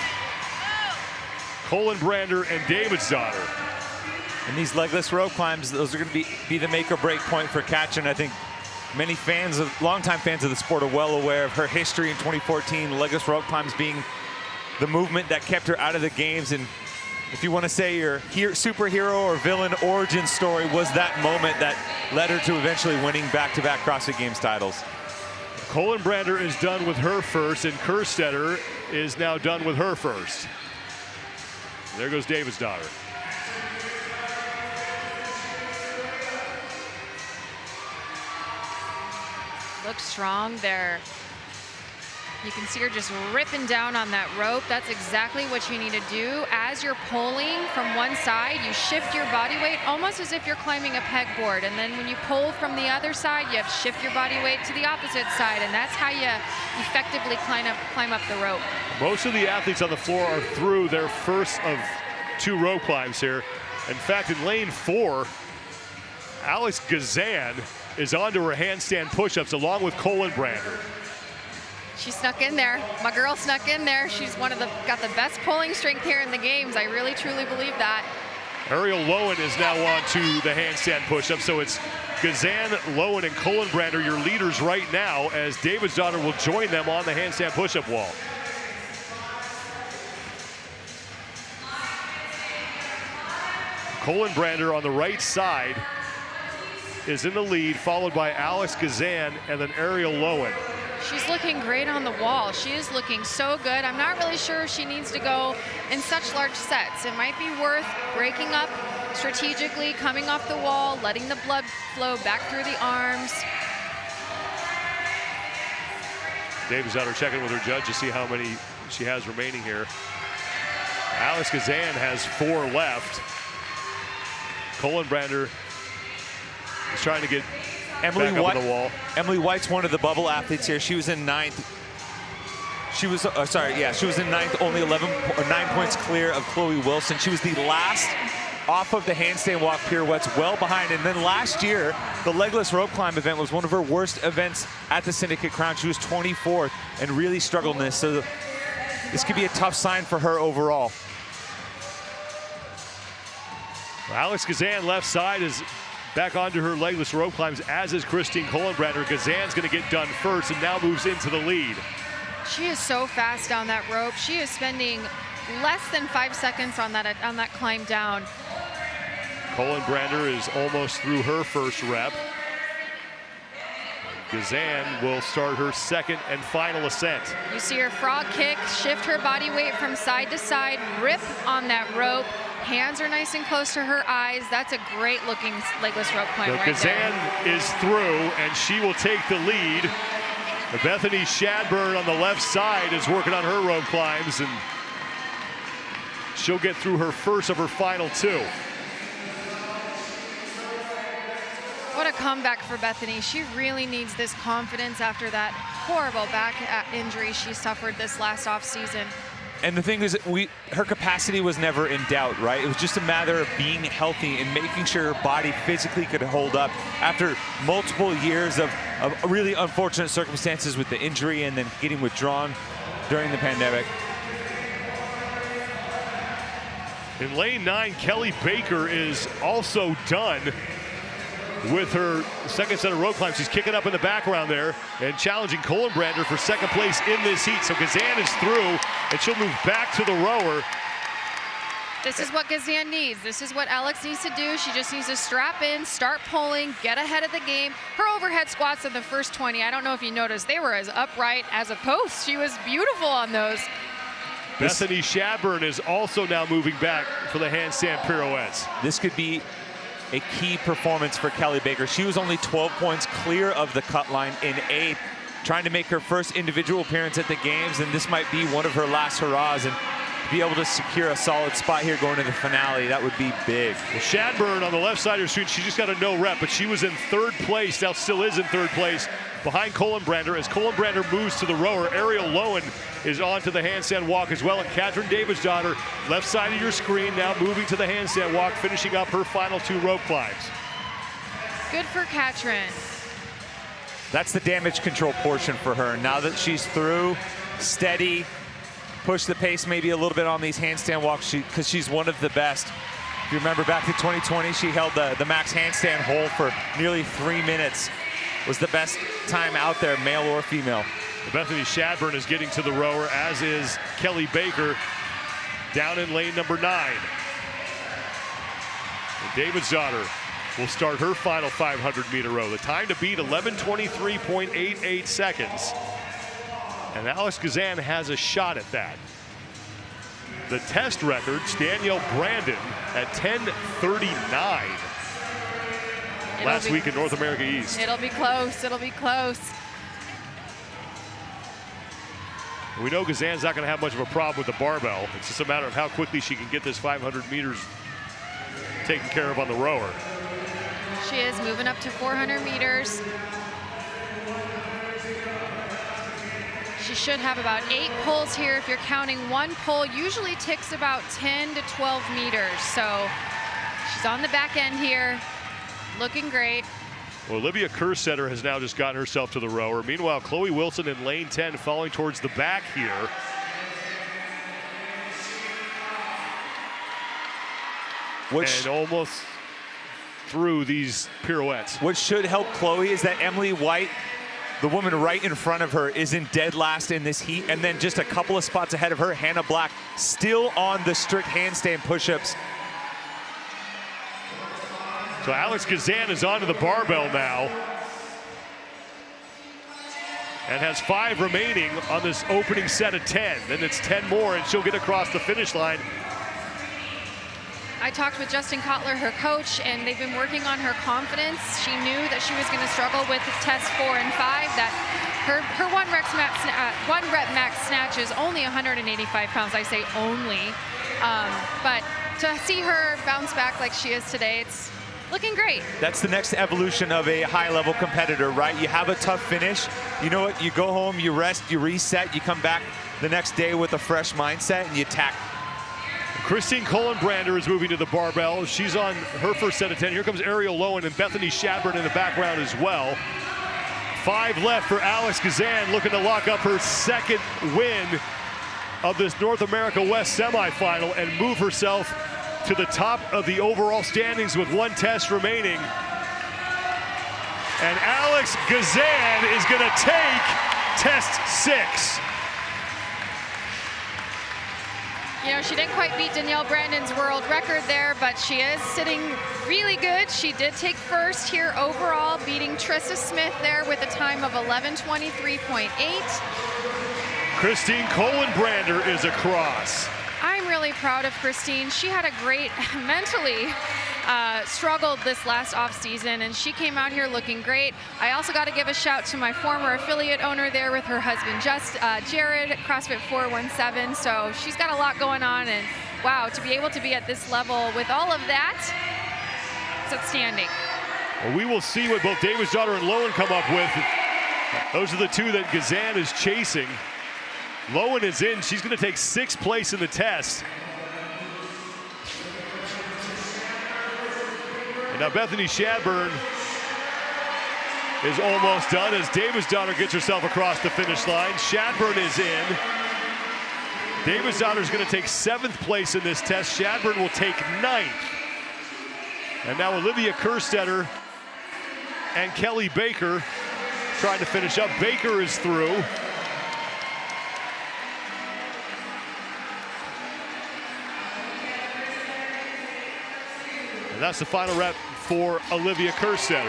Kohlenbrander and Davidsdottir. And these legless rope climbs, those are going to be the make or break point for Katrin. I think many longtime fans of the sport are well aware of her history in 2014, legless rope climbs being the movement that kept her out of the games. And if you want to say your superhero or villain origin story was that moment that led her to eventually winning back-to-back CrossFit Games titles. Kohlenbrander is done with her first, and Kerstetter is now done with her first. There goes Davidsdottir. Looks strong there. You can see her just ripping down on that rope. That's exactly what you need to do. As you're pulling from one side, you shift your body weight almost as if you're climbing a pegboard. And then when you pull from the other side, you have to shift your body weight to the opposite side. And that's how you effectively climb up the rope. Most of the athletes on the floor are through their first of 2 rope climbs here. In fact, in lane 4, Alex Kazan is onto her handstand push-ups along with Kohlenbrander. She snuck in there. My girl snuck in there. She's got the best pulling strength here in the games. I really, truly believe that. Ariel Lowen is now on to the handstand push-up. So it's Kazan, Lowen, and Kohlenbrander, your leaders right now, as Davidsdottir will join them on the handstand push-up wall. Kohlenbrander on the right side is in the lead, followed by Alex Kazan and then Ariel Lowen. She's looking great on the wall. She is looking so good. I'm not really sure if she needs to go in such large sets. It might be worth breaking up strategically, coming off the wall, letting the blood flow back through the arms. Davidsdottir checking with her judge to see how many she has remaining here. Alex Kazan has 4 left. Kohlenbrander is trying to get Emily back up on the wall. Emily White's one of the bubble athletes here. She was in ninth. She was she was in ninth, only 9 points clear of Chloe Wilson. She was the last off of the handstand walk pirouettes, well behind. And then last year, the legless rope climb event was one of her worst events at the Syndicate Crown. She was 24th and really struggled in this. So this could be a tough sign for her overall. Alex Gazan, left side, is back onto her legless rope climbs, as is Christine Kohlenbrander. Gazan's going to get done first and now moves into the lead. She is so fast down that rope. She is spending less than 5 seconds on that climb down. Kohlenbrander is almost through her first rep. Gazan will start her second and final ascent. You see her frog kick, shift her body weight from side to side, rip on that rope. Hands are nice and close to her eyes. That's a great looking legless rope climb right Gazan there. is through and she will take the lead. Bethany Shadburn on the left side is working on her rope climbs, and she'll get through her first of her final two. What a comeback for Bethany. She really needs this confidence after that horrible back injury she suffered this last off season. And the thing is, her capacity was never in doubt, right? It was just a matter of being healthy and making sure her body physically could hold up after multiple years of really unfortunate circumstances with the injury and then getting withdrawn during the pandemic. In lane 9, Kelly Baker is also done with her second set of rope climbs. She's kicking up in the background there and challenging Kohlenbrander for second place in this heat. So Gazan is through and she'll move back to the rower. This is what Gazan needs. This is what Alex needs to do. She just needs to strap in, start pulling, get ahead of the game. Her overhead squats in the first 20, I don't know if you noticed, they were as upright as a post. She was beautiful on those. Bethany Shadburn is also now moving back for the handstand pirouettes. This could be a key performance for Kelly Baker. She was only 12 points clear of the cut line in 8th, trying to make her first individual appearance at the games, and this might be one of her last hurrahs, and to be able to secure a solid spot here going to the finale, that would be big. Well, Shadburn on the left side of her screen, she just got a no rep, but she was in third place, now still is in third place, behind Kohlenbrander. As Kohlenbrander moves to the rower, Ariel Lowen is on to the handstand walk as well, and Katrin Davidsdottir, left side of your screen, now moving to the handstand walk, finishing up her final two rope climbs. Good for Katrin. That's the damage control portion for her. Now that she's through, steady, push the pace maybe a little bit on these handstand walks because she's one of the best. If you remember back to 2020, she held the max handstand hold for nearly 3 minutes. Was the best time out there, male or female. Bethany Shadburn is getting to the rower, as is Kelly Baker down in lane number 9. And Davidsdottir will start her final 500-meter row. The time to beat, 11:23.88 seconds. And Alex Gazan has a shot at that. The test records, Danielle Brandon at 10:39 last week in North America East. It'll be close, it'll be close. We know Gazan's not going to have much of a problem with the barbell. It's just a matter of how quickly she can get this 500 meters taken care of on the rower. She is moving up to 400 meters. She should have about 8 pulls here. If you're counting one pull, usually takes about 10 to 12 meters. So she's on the back end here, looking great. Well, Olivia Kersetter has now just gotten herself to the rower. Meanwhile, Chloe Wilson in lane 10 falling towards the back here. And almost through these pirouettes. What should help Chloe is that Emily White, the woman right in front of her, is in dead last in this heat, and then just a couple of spots ahead of her, Hannah Black, still on the strict handstand push-ups. So Alex Gazan is onto the barbell now and has 5 remaining on this opening set of 10. Then it's 10 more and she'll get across the finish line. I talked with Justin Kotler, her coach, and they've been working on her confidence. She knew that she was going to struggle with tests 4 and 5, that her one rep max snatch is only 185 pounds. I say only. But to see her bounce back like she is today, looking great. That's the next evolution of a high-level competitor, right? You have a tough finish. You know what? You go home, you rest, you reset, you come back the next day with a fresh mindset, and you attack. Christine Kohlenbrander is moving to the barbell. She's on her first set of 10. Here comes Ariel Lowen and Bethany Shadburn in the background as well. 5 left for Alex Gazan, looking to lock up her second win of this North America West Semifinal and move herself to the top of the overall standings with 1 test remaining. And Alex Gazan is going to take test 6. You know, she didn't quite beat Danielle Brandon's world record there, but she is sitting really good. She did take first here overall, beating Trista Smith there with a time of 11:23.8. Christine Kohlenbrander is across. I'm really proud of Christine. She had a great, mentally struggled this last off season, and she came out here looking great. I also got to give a shout to my former affiliate owner there with her husband, Jared, at CrossFit 417. So she's got a lot going on, and wow, to be able to be at this level with all of that, it's outstanding. Well, we will see what both Davisdottir and Lowen come up with. Those are the two that Gazan is chasing. Lowen is in. She's going to take 6th place in the test. And now Bethany Shadburn is almost done as Davisdottir gets herself across the finish line. Shadburn is in. Davisdottir is going to take 7th place in this test. Shadburn will take 9th. And now Olivia Kerstetter and Kelly Baker trying to finish up. Baker is through. And that's the final rep for Olivia Kerstetter.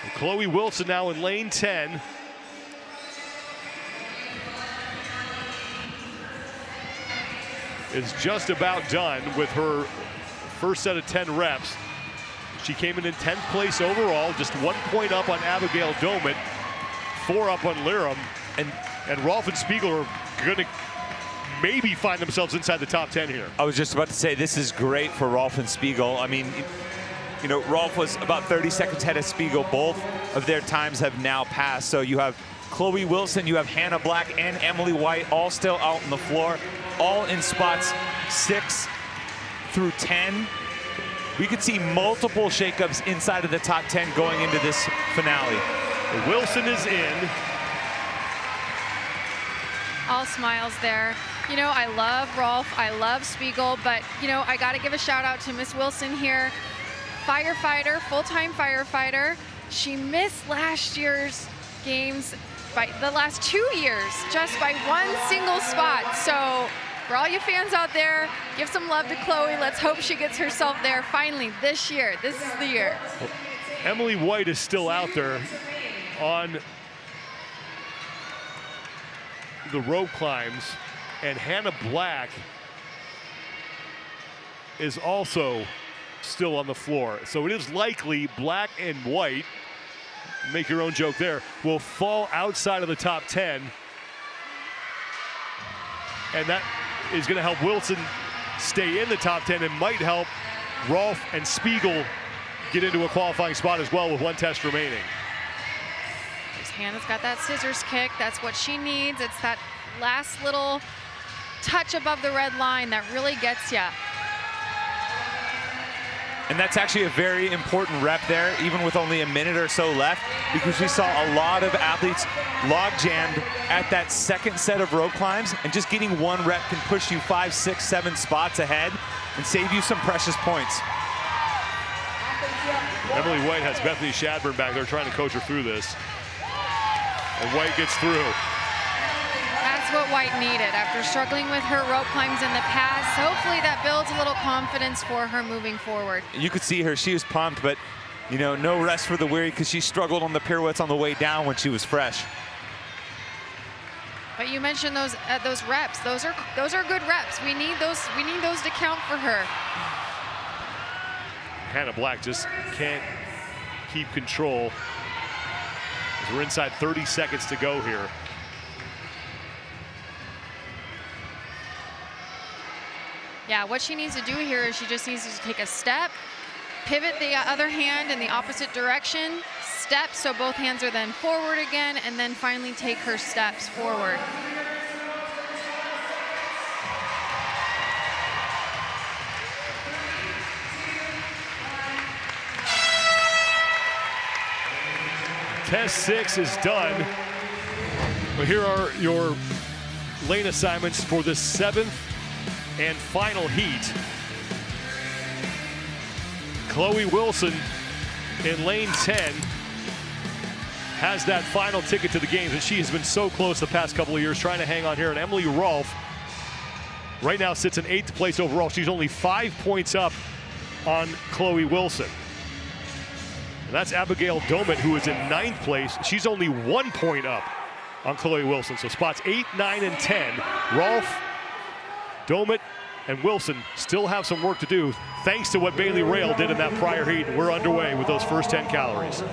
And Chloe Wilson now in lane 10. Is just about done with her first set of 10 reps. She came in 10th place overall, just 1 point up on Abigail Domit, 4 up on Liram, and Rolf and Spiegel are going to maybe find themselves inside the top 10 here. I was just about to say, this is great for Rolf and Spiegel. I mean, you know, Rolf was about 30 seconds ahead of Spiegel. Both of their times have now passed. So you have Chloe Wilson, you have Hannah Black and Emily White all still out on the floor, all in spots 6 through 10. We could see multiple shakeups inside of the top 10 going into this finale. Wilson is in. All smiles there. You know, I love Rolf, I love Spiegel, but, you know, I got to give a shout out to Miss Wilson here. Firefighter, full-time firefighter. She missed last year's games by the last 2 years, just by 1 single spot. So for all you fans out there, give some love to Chloe. Let's hope she gets herself there finally this year. This is the year. Emily White is still out there on the rope climbs, and Hannah Black is also still on the floor. So it is likely Black and White, make your own joke there, will fall outside of the top 10. And that is going to help Wilson stay in the top 10 and might help Rolf and Spiegel get into a qualifying spot as well with 1 test remaining. Hannah's got that scissors kick. That's what she needs. It's that last little touch above the red line that really gets you. And that's actually a very important rep there, even with only a minute or so left, because we saw a lot of athletes log jammed at that second set of rope climbs, and just getting 1 rep can push you 5, 6, 7 spots ahead and save you some precious points. Emily White has Bethany Shadburn back there trying to coach her through this. And White gets through. That's what White needed after struggling with her rope climbs in the past. Hopefully that builds a little confidence for her moving forward. You could see her, she was pumped, but you know, no rest for the weary, because she struggled on the pirouettes on the way down when she was fresh. But you mentioned those reps. Those are good reps. We need those to count for her. Hannah Black just can't keep control. As we're inside 30 seconds to go here. Yeah, what she needs to do here is she just needs to take a step, pivot the other hand in the opposite direction, step so both hands are then forward again, and then finally take her steps forward. Test 6 is done. Well, here are your lane assignments for the 7th and final heat. Chloe Wilson in lane 10 has that final ticket to the games, and she has been so close the past couple of years trying to hang on here. And Emily Rolfe right now sits in 8th place overall. She's only 5 points up on Chloe Wilson. And that's Abigail Domit, who is in 9th place. She's only 1 point up on Chloe Wilson. So spots 8, 9, and 10. Rolfe, Domit, and Wilson still have some work to do thanks to what Bailey Rail did in that prior heat. We're underway with those first 10 calories.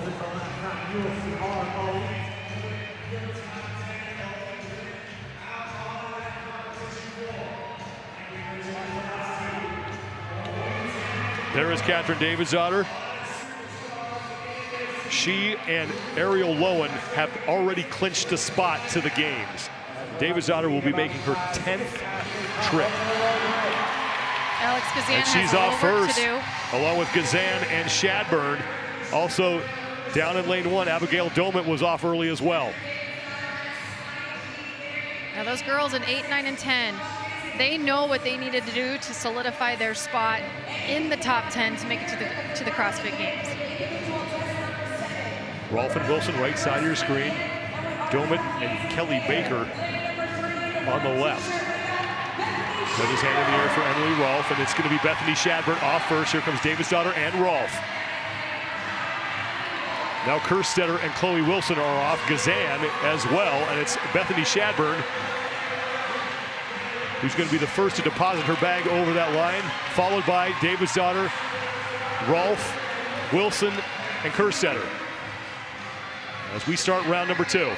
There is Catherine Davidsdottir. She and Ariel Lowen have already clinched a spot to the games. Davidsdottir will be making her 10th trip. Alex Gazan and she's has off more work first, to do. along with Gazan and Shadburn. Also down in lane 1, Abigail Domit was off early as well. Now those girls in 8, 9, and 10, they know what they needed to do to solidify their spot in the top 10 to make it to the CrossFit Games. Rolfe and Wilson right side of your screen. Domit and Kelly Baker on the left. With his hand in the air for Emily Rolfe, and it's going to be Bethany Shadburn off first. Here comes Davidsdottir and Rolfe. Now Kerstetter and Chloe Wilson are off, Gazan as well, and it's Bethany Shadburn who's going to be the first to deposit her bag over that line, followed by Davidsdottir, Rolfe, Wilson, and Kerstetter. As we start round number 2.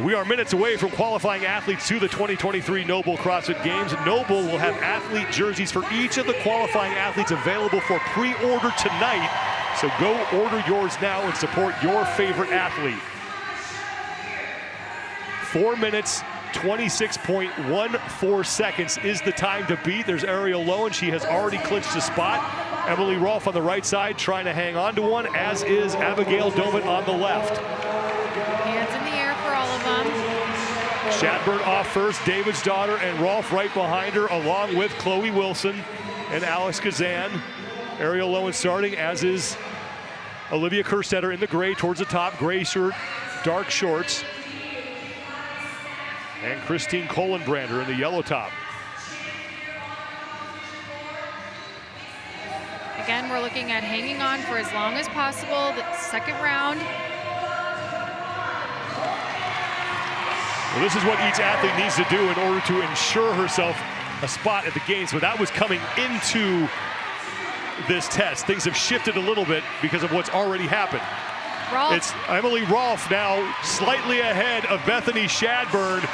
We are minutes away from qualifying athletes to the 2023 NOBULL CrossFit Games. NOBULL will have athlete jerseys for each of the qualifying athletes available for pre-order tonight. So go order yours now and support your favorite athlete. 4 minutes, 26.14 seconds is the time to beat. There's Ariel Lowen. She has already clinched a spot. Emily Rolfe on the right side trying to hang on to one, as is Abigail Domit on the left. Hands in the air for all of them. Shadburn off first, Davidsdottir and Rolfe right behind her, along with Chloe Wilson and Alex Gazan. Ariel Lowen starting, as is Olivia Kerstetter in the gray towards the top, gray shirt, dark shorts. And Christine Kohlenbrander in the yellow top. Again, we're looking at hanging on for as long as possible. The second round. Well, this is what each athlete needs to do in order to ensure herself a spot at the games. But that was coming into this test. Things have shifted a little bit because of what's already happened. Rolfe. It's Emily Rolfe now slightly ahead of Bethany Shadburn.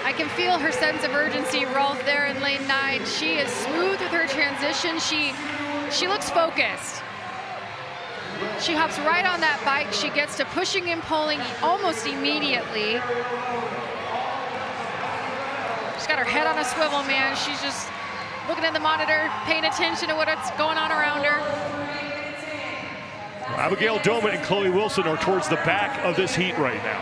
I can feel her sense of urgency, Rolfe, there in lane 9. She is smooth with her transition. She looks focused. She hops right on that bike. She gets to pushing and pulling almost immediately. She's got her head on a swivel, man. She's just looking at the monitor, paying attention to what's going on around her. Abigail Domit and Chloe Wilson are towards the back of this heat right now.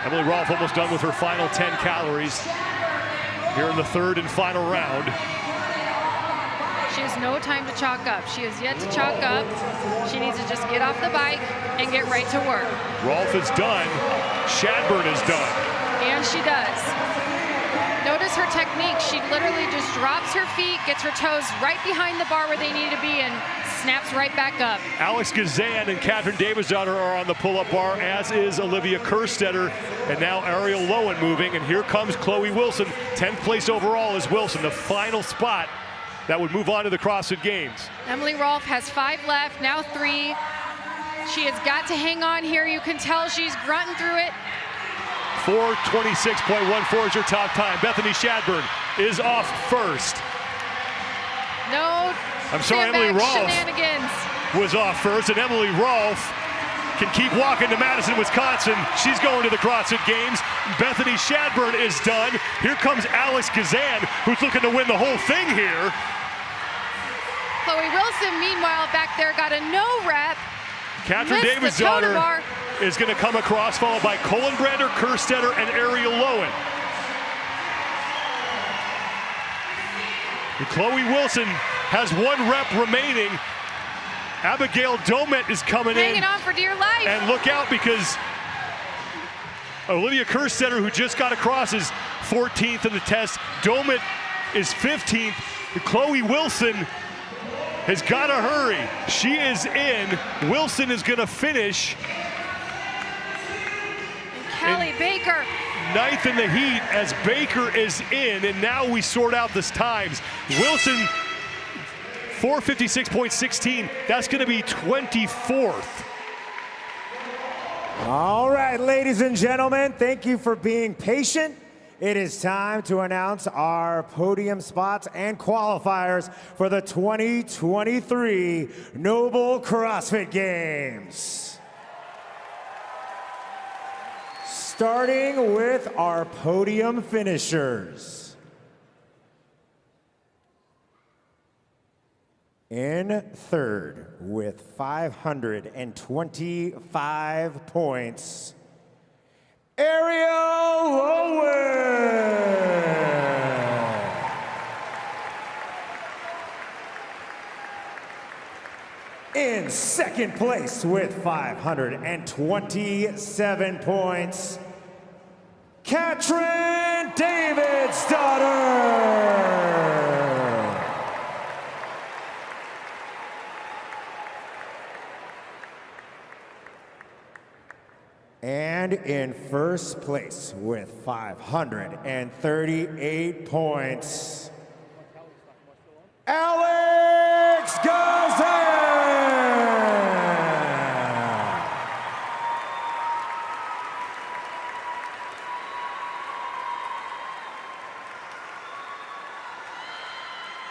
Emily Rolfe almost done with her final 10 calories here in the 3rd and final round. She has no time to chalk up. She has yet to chalk up. She needs to just get off the bike and get right to work. Rolfe is done. Shadburn is done. And she does. Notice her technique. She literally just drops her feet, gets her toes right behind the bar where they need to be, and snaps right back up. Alex Gazan and Catherine Davidsdottir are on the pull-up bar, as is Olivia Kerstetter, and now Ariel Lowen moving, and here comes Chloe Wilson. 10th place overall is Wilson, the final spot that would move on to the CrossFit Games. Emily Rolfe has 5 left, now 3. She has got to hang on here. You can tell she's grunting through it. 4:26.14 is your top time. Bethany Shadburn is off first. No, I'm sorry, Emily Rolfe shenanigans. was off first, and Emily Rolfe can keep walking to Madison, Wisconsin. She's going to the CrossFit Games. Bethany Shadburn is done. Here comes Alex Kazan, who's looking to win the whole thing here. Chloe Wilson, meanwhile, back there got a no rep. Catherine David's daughter is going to come across, followed by Colin Brander, Kerstetter, and Ariel Lowen. And Chloe Wilson has 1 rep remaining. Abigail Domet is coming in. Hanging on for dear life. And look out, because Olivia Kerstetter, who just got across, is 14th in the test. Domet is 15th. Chloe Wilson has got to hurry. She is in. Wilson is going to finish. And Kelly Baker. 9th in the heat as Baker is in, and now we sort out the times. Wilson, 4:56.16. That's going to be 24th. All right, ladies and gentlemen, thank you for being patient. It is time to announce our podium spots and qualifiers for the 2023 NOBULL CrossFit Games. Starting with our podium finishers. In third with 525 points, Ariel Lowen. In second place with 527 points, Katrin David's daughter. And in first place with 538 points, Alex Gazan.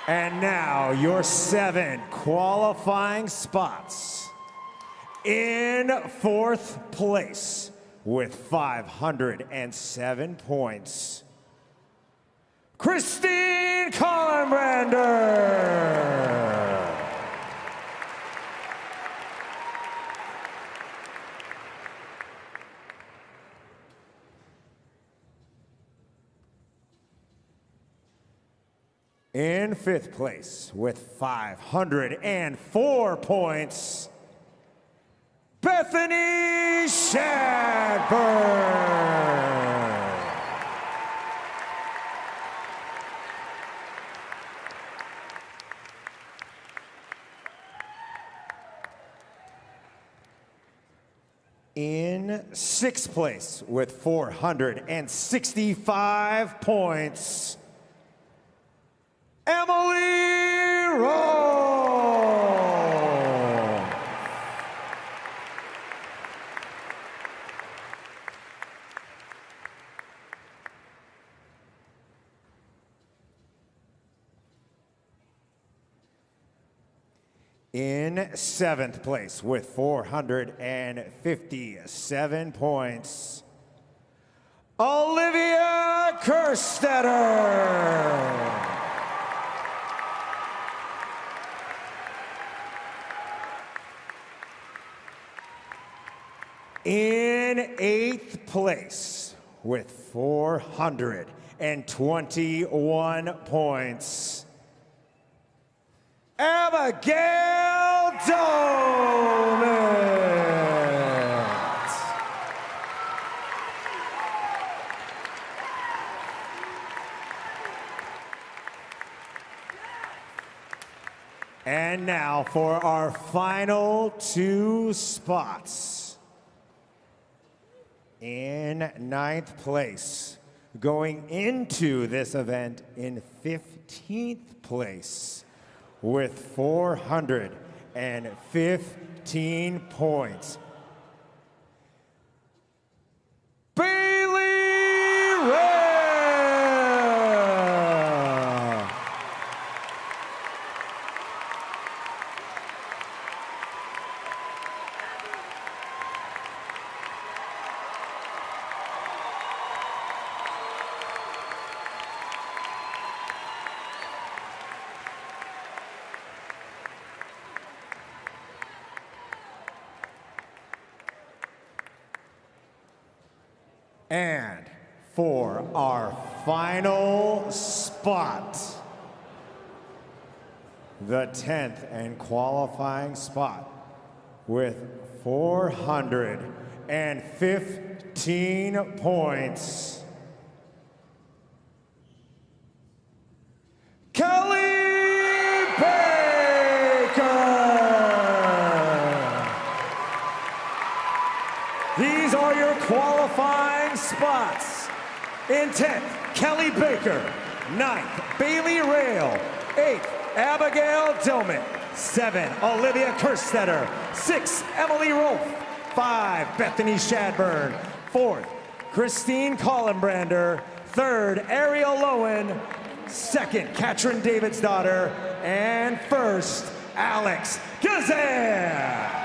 And now your 7 qualifying spots. In fourth place with 507 points, Christine Collenbrander. In fifth place with 504 points, Bethany Shadburn. In sixth place with 465 points, Emily Rolfe. In seventh place with 457 points, Olivia Kerstetter. In eighth place with 421 points, Abigail Domet. And now for our final 2 spots. In ninth place, going into this event in 15th place with 485 215 points. Bailey Ray. And for our final spot, the 10th and qualifying spot with 415 points, Kelly Baker. These are your qualifying spots. In 10th, Kelly Baker. 9th, Bailey Rail. 8th, Abigail Dillman. 7, Olivia Kerstetter. 6, Emily Rolfe. 5, Bethany Shadburn. 4th, Christine Collenbrander. 3rd, Ariel Lowen. 2nd, Katrin Davidsdottir. And 1st, Alex Gazan.